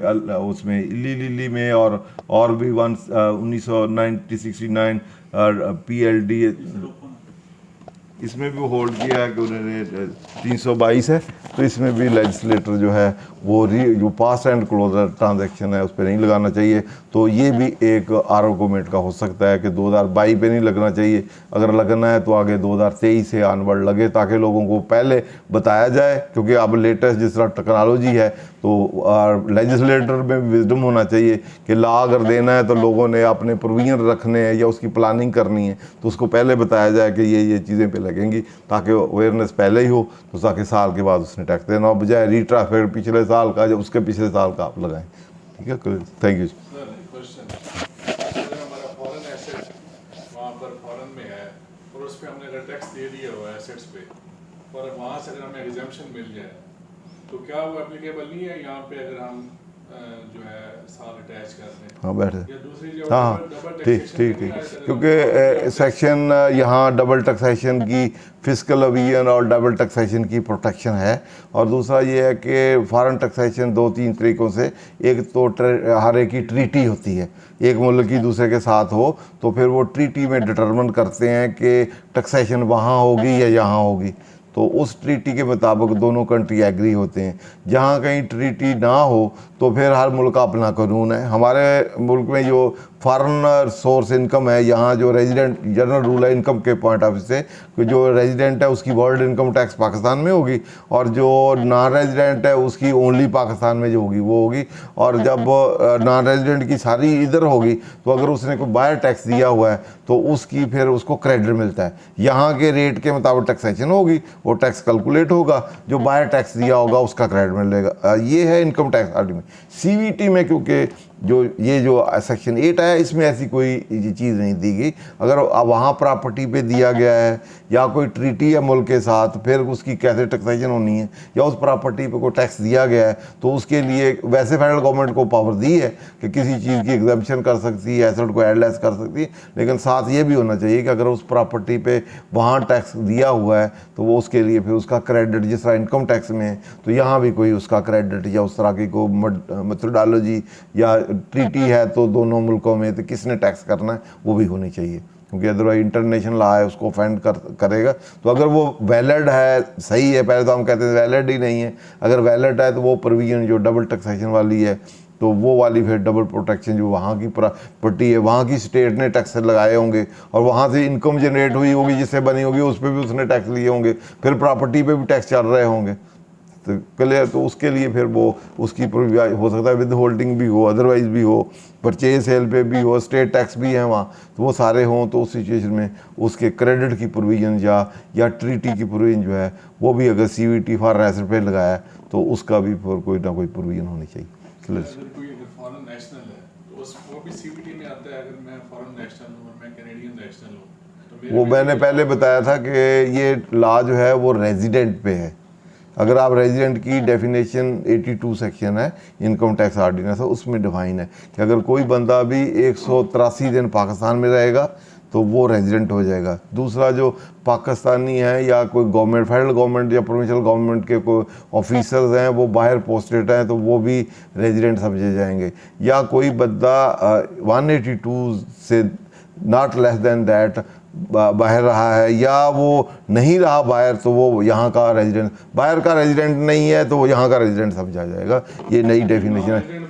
उसमें इलीगली में और भी 1969 PLD इसमें भी होल्ड किया है कि उन्होंने 322 है, तो इसमें भी लेजिस्लेटर जो है वो जो पास एंड क्लोजर ट्रांजैक्शन है उस पर नहीं लगाना चाहिए। तो ये भी एक आर्गूमेंट का हो सकता है कि 2022 पे नहीं लगना चाहिए, अगर लगना है तो आगे 2023 से ऑनवर्ड लगे, ताकि लोगों को पहले बताया जाए, क्योंकि अब लेटेस्ट जिस तरह टेक्नोलॉजी है तो लेजिस्लेटर में विजडम होना चाहिए कि लॉ अगर देना है तो लोगों ने अपने प्रोविजन रखने हैं या उसकी प्लानिंग करनी है तो उसको पहले बताया जाए कि ये चीज़ें पे लगेंगी, ताकि अवेयरनेस पहले ही हो, तो ताकि साल के बाद उसने टैक्स देना हो, बजाय रीट्रांसफर पिछले साल का जब उसके पिछले साल का आप लगाएं। ठीक है, थैंक यू। सर क्वेश्चन, अगर हमारा फॉरेन एसेट वहाँ पर फॉरेन में है और उस पर हमने अगर टैक्स दे दिया हुआ है एसेट्स पे, और वहाँ से अगर हमें एग्जेम्पशन मिल जाए तो क्या वो एप्लीकेबल नहीं है यहाँ पे अगर हम जो है साल अटैच कर दें? हाँ बैठे। या दूसरी जो हाँ डबल ठीक ठीक ठीक, क्योंकि सेक्शन यहाँ डबल टैक्सेशन की फिस्कल अविजन और डबल टैक्सेशन की प्रोटेक्शन है, और दूसरा ये है कि फॉरेन टैक्सेशन 2-3 तरीक़ों से, एक तो हर एक की ट्रीटी होती है, एक मुल्क की दूसरे के साथ हो तो फिर वो ट्रीटी में डिटरमिन करते हैं कि टैक्सेशन वहाँ होगी या यहाँ होगी, तो उस ट्रीटी के मुताबिक दोनों कंट्री एग्री होते हैं। जहाँ कहीं ट्रीटी ना हो तो फिर हर मुल्क का अपना कानून है। हमारे मुल्क में जो फॉरेन सोर्स इनकम है, यहाँ जो रेजिडेंट जनरल रूल है इनकम के पॉइंट ऑफ व्यू से, कि जो रेजिडेंट है उसकी वर्ल्ड इनकम टैक्स पाकिस्तान में होगी, और जो नॉन रेजिडेंट है उसकी ओनली पाकिस्तान में जो होगी वो होगी, और जब नॉन रेजिडेंट की सारी इधर होगी तो अगर उसने कोई बाहर टैक्स दिया हुआ है तो उसकी फिर उसको क्रेडिट मिलता है, यहाँ के रेट के मुताबिक टैक्सेशन होगी, वो टैक्स कैलकुलेट होगा, जो बाहर टैक्स दिया होगा उसका क्रेडिट मिलेगा। ये है इनकम टैक्स आर्ट में। CVT में क्योंकि जो सेक्शन 8 है इसमें ऐसी कोई चीज़ नहीं दी गई, अगर वहाँ प्रॉपर्टी पे दिया गया है या कोई ट्रीटी है मुल्क के साथ, फिर उसकी कैसे टैक्सेशन होनी है, या उस प्रॉपर्टी पे कोई टैक्स दिया गया है तो उसके लिए वैसे फेडरल गवर्नमेंट को पावर दी है कि किसी चीज़ की एग्जम्पशन कर सकती है, एसेट को एडलेस कर सकती है, लेकिन साथ ये भी होना चाहिए कि अगर उस प्रॉपर्टी पे वहाँ टैक्स दिया हुआ है तो वो उसके लिए फिर उसका क्रेडिट जिस तरह इनकम टैक्स में है तो यहाँ भी कोई उसका क्रेडिट या उस तरह की कोई मेथोडोलॉजी या ट्रीटी है तो दोनों मुल्कों में तो किसने टैक्स करना है वो भी होनी चाहिए, क्योंकि अदरवाइज इंटरनेशनल लॉ है उसको ऑफेंड करेगा। तो अगर वो वैलिड है, सही है, पहले तो हम कहते हैं वैलिड ही नहीं है, अगर वैलिड है तो वो प्रोविजन जो डबल टैक्सेशन वाली है तो वो वाली फिर डबल प्रोटेक्शन जो वहाँ की प्रॉपर्टी है, वहाँ की स्टेट ने टैक्स लगाए होंगे और वहाँ से इनकम जनरेट हुई होगी जिससे बनी होगी उस पर भी उसने टैक्स लिए होंगे, फिर प्रॉपर्टी पे भी टैक्स चल रहे होंगे, तो क्लियर, तो उसके लिए फिर वो उसकी हो सकता है विद होल्डिंग भी हो, अदरवाइज भी हो, परचेज सेल पे भी हो, स्टेट टैक्स भी है वहाँ, तो वो सारे हों तो उस सिचुएशन में उसके क्रेडिट की प्रोविजन या ट्रीटी की प्रोविजन जो है वो भी अगर CVT फॉरेन एसेट पे लगाया तो उसका भी फिर कोई ना कोई प्रोविजन होनी चाहिए। अगर कोई फॉरेन नेशनल है तो वो भी CVT में आता है, अगर मैं फॉरेन नेशनल हूँ और मैं कैनेडियन नेशनल हूँ तो वो मैंने पहले बताया था कि ये लॉ जो है वो रेजिडेंट पे है। अगर आप रेजिडेंट की डेफिनेशन 82 सेक्शन है इनकम टैक्स ऑर्डिनेंस है, उसमें डिफाइन है कि अगर कोई बंदा भी 183 दिन पाकिस्तान में रहेगा तो वो रेजिडेंट हो जाएगा। दूसरा जो पाकिस्तानी है या कोई गवर्नमेंट, फेडरल गवर्नमेंट या प्रोविंशियल गवर्नमेंट के कोई ऑफिसर्स हैं वो बाहर पोस्टेड हैं तो वो भी रेजिडेंट समझे जाएंगे। या कोई बंदा 182 से नॉट लेस देन दैट बाहर रहा है या वो नहीं रहा बाहर तो वो यहाँ का रेजिडेंट, बाहर का रेजिडेंट नहीं है तो वो यहाँ का रेजिडेंट समझा जाएगा। ये नई डेफिनेशन है।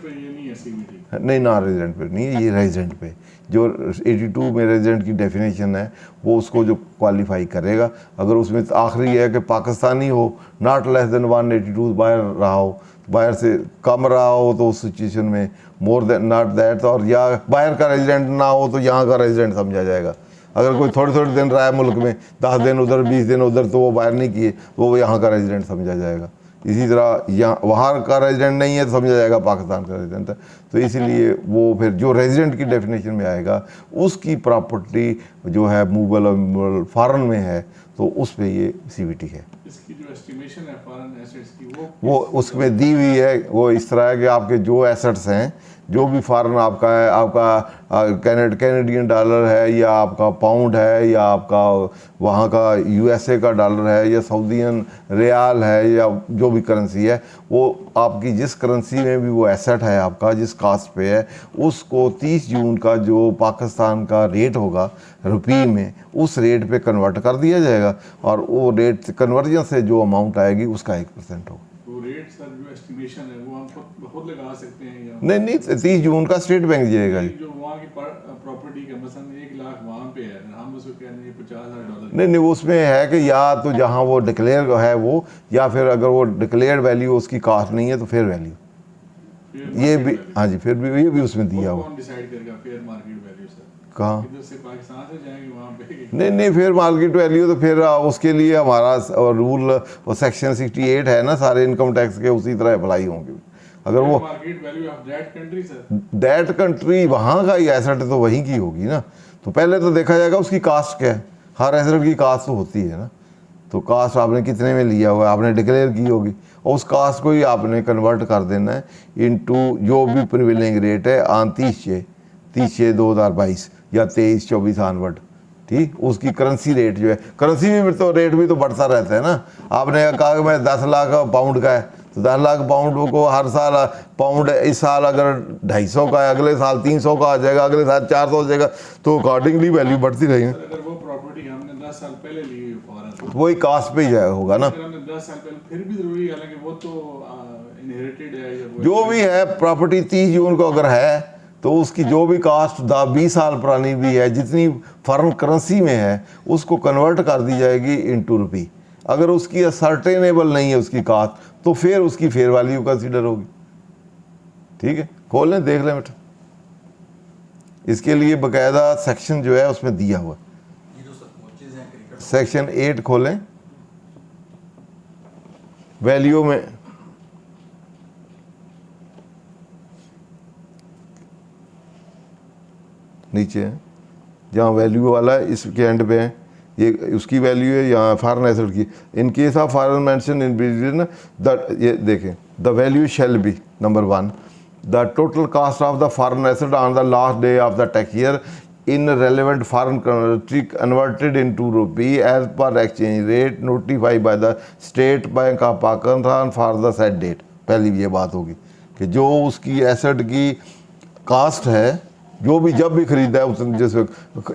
नहीं, नॉन रेजिडेंट पे नहीं है, ये रेजिडेंट पे जो 82 में रेजिडेंट की डेफिनेशन है वो उसको जो क्वालिफाई करेगा। अगर उसमें आखिरी है कि पाकिस्तानी हो, नॉट लेस देन 182 बाहर रहा हो, बाहर से कम रहा हो तो उस सिचुएशन में मोर देन नॉट दैट, और या बाहर का रेजिडेंट ना हो तो यहाँ का रेजिडेंट समझा जाएगा। अगर कोई थोड़े थोड़े दिन रहा है मुल्क में, 10 दिन उधर 20 दिन उधर, तो वो बाहर नहीं किए तो वो यहाँ का रेजिडेंट समझा जाएगा। इसी तरह यहाँ वहाँ का रेजिडेंट नहीं है तो समझा जाएगा पाकिस्तान का रेजिडेंट है। तो इसीलिए वो फिर जो रेजिडेंट की डेफिनेशन में आएगा उसकी प्रॉपर्टी जो है मूवेबल और फॉरेन में है तो उस पे ये CVT है। इसकी जो एस्टिमेशन है फॉरेन एसेट्स की वो उसमें दी हुई है। वो इस तरह है कि आपके जो एसेट्स हैं, जो भी फॉरेन आपका है, आपका कैनेडियन डॉलर है या आपका पाउंड है या आपका वहाँ का USA का डॉलर है या सऊदीयन रियाल है या जो भी करेंसी है, वो आपकी जिस करेंसी में भी वो एसेट है आपका जिस कास्ट पे है, उसको 30 जून का जो पाकिस्तान का रेट होगा रुपये में उस रेट पे कन्वर्ट कर दिया जाएगा और वो रेट कन्वर्जन से जो अमाउंट आएगी उसका 1% होगा। वो रेट सर जो एस्टिमेशन है वो हम खुद लगा सकते हैं या नहीं 30 जून का स्टेट बैंक दिएगा जी। जो वहाँ की प्रॉपर्टी का मसलन 1 लाख वहाँ पे है, हम उसको कह रहे हैं $50,000। नहीं उसमें है कि या तो जहाँ वो डिक्लेयर है वो, या फिर अगर वो डिक्लेयर्ड वैल्यू उसकी कास्ट नहीं है तो फेयर वैल्यू, ये भी हाँ जी, फिर भी ये भी उसमें दिया हुआ। कौन डिसाइड करेगा फेयर मार्केट वैल्यू सर? कहाँ? इधर से पाकिस्तान से जाएंगे वहाँ पे? नहीं फेयर मार्केट वैल्यू तो फिर उसके लिए हमारा रूल वो सेक्शन 68 है ना, सारे इनकम टैक्स के उसी तरह अप्लाई होंगे। अगर वो market value of that country sir, that country वहाँ का ही एसेट तो वहीं की होगी ना, तो पहले तो देखा जाएगा उसकी कास्ट क्या है। हर एसेट की कास्ट तो होती है ना, तो कास्ट आपने कितने में लिया हुआ है आपने डिक्लेयर की होगी, और उस कास्ट को ही आपने कन्वर्ट कर देना है इनटू जो भी प्रिवेलिंग रेट है ऑन 30/6/2022 या 23-24 ऑनवर्ड, ठीक। उसकी करेंसी रेट जो है, करेंसी भी तो रेट भी तो बढ़ता रहता है ना। आपने कहा कि मैं 10 लाख पाउंड का है तो 10 लाख पाउंड को हर साल पाउंड इस साल अगर 250 का है, अगले साल 300 का आ जाएगा, अगले साल 400 हो जाएगा, तो अकॉर्डिंगली वैल्यू बढ़ती रहेगी। अगर वो प्रॉपर्टी हमने 10 साल पहले ली हुई फॉरेन, वही कास्ट पे ही होगा ना, अगर हमने 10 साल पहले, फिर भी जरूरी है हालांकि वो तो इनहेरिटेड है या वो जो भी है प्रॉपर्टी 30 जून को अगर है तो उसकी जो भी कास्ट 20 साल पुरानी भी है, जितनी फॉरेन करेंसी में है उसको कन्वर्ट कर दी जाएगी इनटू रुपी। अगर उसकी सर्टेनेबल नहीं है उसकी कास्ट तो फिर उसकी फेयर वैल्यू कंसीडर होगी, ठीक है। खोल लें देख लें बेटा, इसके लिए बकायदा सेक्शन जो है उसमें दिया हुआ। सेक्शन 8 खोलें, वैल्यू में नीचे है जहाँ वैल्यू वाला है, इसके एंड पे है, ये उसकी वैल्यू है, यहाँ फॉरेन एसेट की। In case of foreign mention in between the, ये देखें, the value shall be number 1 the total cast of the foreign asset on the last day of the tax year in relevant foreign country converted into rupee as per exchange rate notified by the State Bank of Pakistan for the said date। पहली ये बात होगी कि जो उसकी asset की cast है, जो भी जब भी खरीदा है उस, जैसे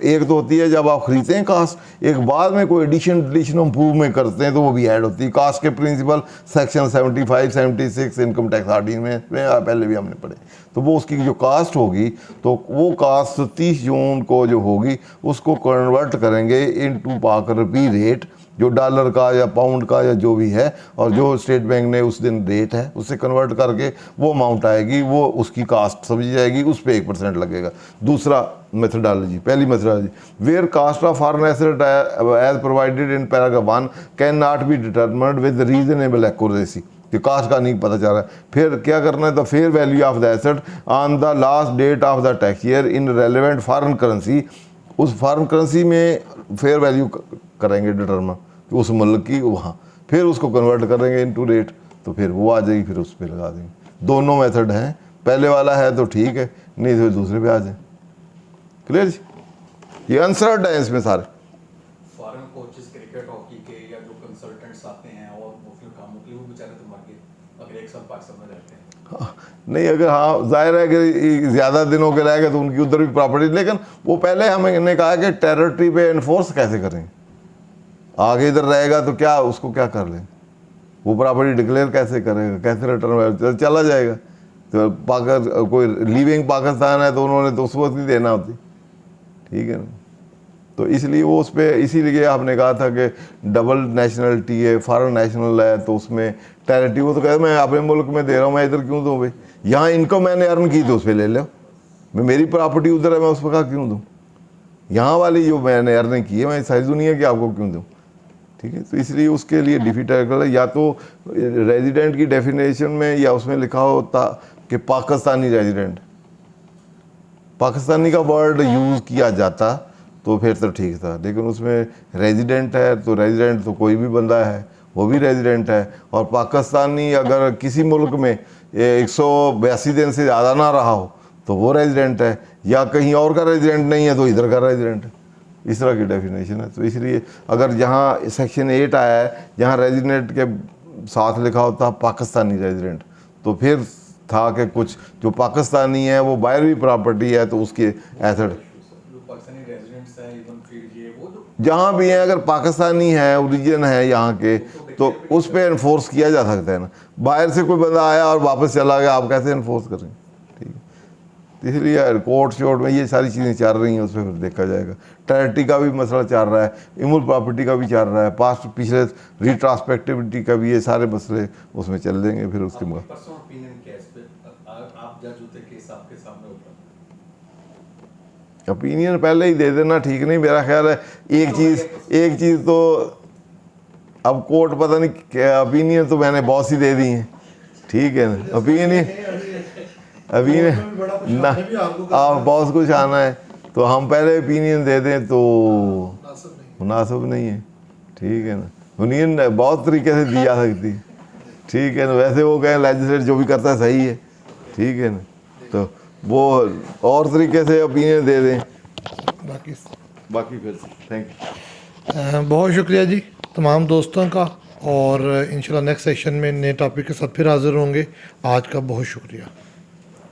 एक तो होती है जब आप खरीदते हैं कास्ट, एक बाद में कोई एडिशन इम्प्रूव में करते हैं तो वो भी ऐड होती है। कास्ट के principle section 75-76 income tax ordinance में पहले भी हमने पढ़े, तो वो उसकी जो कास्ट होगी तो वो कास्ट 30 जून को जो होगी उसको कन्वर्ट करेंगे इनटू पाक रुपी रेट, जो डॉलर का या पाउंड का या जो भी है, और जो स्टेट बैंक ने उस दिन रेट है उससे कन्वर्ट करके वो अमाउंट आएगी, वो उसकी कास्ट समझी जाएगी, उस पर 1% लगेगा। दूसरा मेथडोलॉजी, पहली methodology, where cost of foreign asset as provided in paragraph 1 can not be determined with reasonable accuracy, कि कास्ट का नहीं पता चल रहा है। फिर क्या करना है, the fair value of the asset on the last date of the tax year in relevant foreign currency, उस फॉरेन करेंसी में फेयर वैल्यू करेंगे डिटरमिन उस मुल्क की, वहाँ फिर उसको कन्वर्ट करेंगे इनटू रेट, तो फिर वो आ जाएगी, फिर उस पर लगा देंगे। दोनों मेथड हैं, पहले वाला है तो ठीक है, नहीं तो दूसरे पे आ जाए। क्लियर जी, ये आंसर्ड है इसमें सारे। फॉरेन कोचेस क्रिकेट हॉकी के या जो कंसल्टेंट्स आते हैं और मुख्तलिफ वो बेचारे तो मर गए अगर 1 साल पाकिस्तान में रहते हैं। नहीं अगर हाँ जाहिर है कि ज़्यादा दिनों के रह गए तो उनकी उधर भी प्रॉपर्टी, लेकिन वो पहले हमें कहा कि टेरिटरी पे इन्फोर्स कैसे करेंगे, आगे इधर रहेगा तो क्या उसको क्या कर लें, वो प्रॉपर्टी डिक्लेयर कैसे करेगा, कैसे रिटर्न चला जाएगा। तो कोई लिविंग पाकिस्तान है तो उन्होंने तो उस वक्त ही देना होती, ठीक है ना। तो इसलिए वो उस पर, इसीलिए आपने कहा था कि डबल नेशनलिटी है, फॉरेन नेशनल है, तो उसमें टेरिटरी, वो तो कहते मैं अपने मुल्क में दे रहा हूँ, मैं इधर क्यों दूँ भाई, यहाँ इनकम मैंने अर्न की तो उस पर ले लो, मैं मेरी प्रॉपर्टी उधर है मैं उस पर कहा क्यों दूँ, यहाँ वाली जो मैंने अर्निंग की है मैं सारी दुनिया की आपको क्यों दूँ, ठीक है। तो इसलिए उसके लिए डिफिकल्ट है, या तो रेजिडेंट की डेफिनेशन में या उसमें लिखा होता कि पाकिस्तानी रेजिडेंट, पाकिस्तानी का वर्ड यूज़ किया जाता तो फिर तो ठीक था, लेकिन उसमें रेजिडेंट है तो रेजिडेंट तो कोई भी बंदा है, वो भी रेजिडेंट है, और पाकिस्तानी अगर किसी मुल्क में 182 दिन से ज़्यादा ना रहा हो तो वो रेजिडेंट है, या कहीं और का रेजिडेंट नहीं है तो इधर का रेजिडेंट है, इस तरह की डेफिनेशन है। तो इसलिए अगर जहाँ सेक्शन 8 आया है जहाँ रेजिडेंट के साथ लिखा होता पाकिस्तानी रेजिडेंट, तो फिर था कि कुछ जो पाकिस्तानी है वो बाहर भी प्रॉपर्टी है तो उसके एसेट पाकिस्तानी रेजिडेंट्स हैं, इवन जहाँ भी हैं, अगर पाकिस्तानी है, ओरिजिन है यहाँ के, तो उस पर इन्फोर्स किया जा सकता है ना। बाहर से कोई बंदा आया और वापस चला गया, आप कैसे इन्फोर्स करें? ठीक है, इसलिए कोर्ट शोर्ट में ये सारी चीज़ें चल रही हैं, उस पर फिर देखा जाएगा। टैरिटी का भी मसला चल रहा है, इमूल प्रॉपर्टी का भी चल रहा है, पास्ट पिछले रिट्रांसपेक्टिविटी का भी, ये सारे मसले उसमें चल देंगे फिर उसके बाद। पर्सनल ओपिनियन क्या है इस पे? आप जज होते केस आपके सामने होता, ओपिनियन पहले ही दे देना ठीक नहीं, मेरा ख्याल है। एक चीज़ तो अब कोर्ट पता नहीं क्या, ओपिनियन तो मैंने बहुत सी दे दी हैं, ठीक है ना। ओपिनियन ना, आप बहुत कुछ आना है तो हम पहले ओपिनियन दे दें तो मुनासिब नहीं है, ठीक है ना। ओपिनियन बहुत तरीके से दी जा सकती है, ठीक है ना। वैसे वो कहें लेजिस्लेट जो भी करता है सही है, ठीक है ना, तो वो और तरीके से ओपिनियन दे दें। बाकी फिर थैंक यू। बहुत शुक्रिया जी तमाम दोस्तों का, और इंशाल्लाह नेक्स्ट सेशन में नए टॉपिक के साथ फिर हाज़िर होंगे। आज का बहुत शुक्रिया।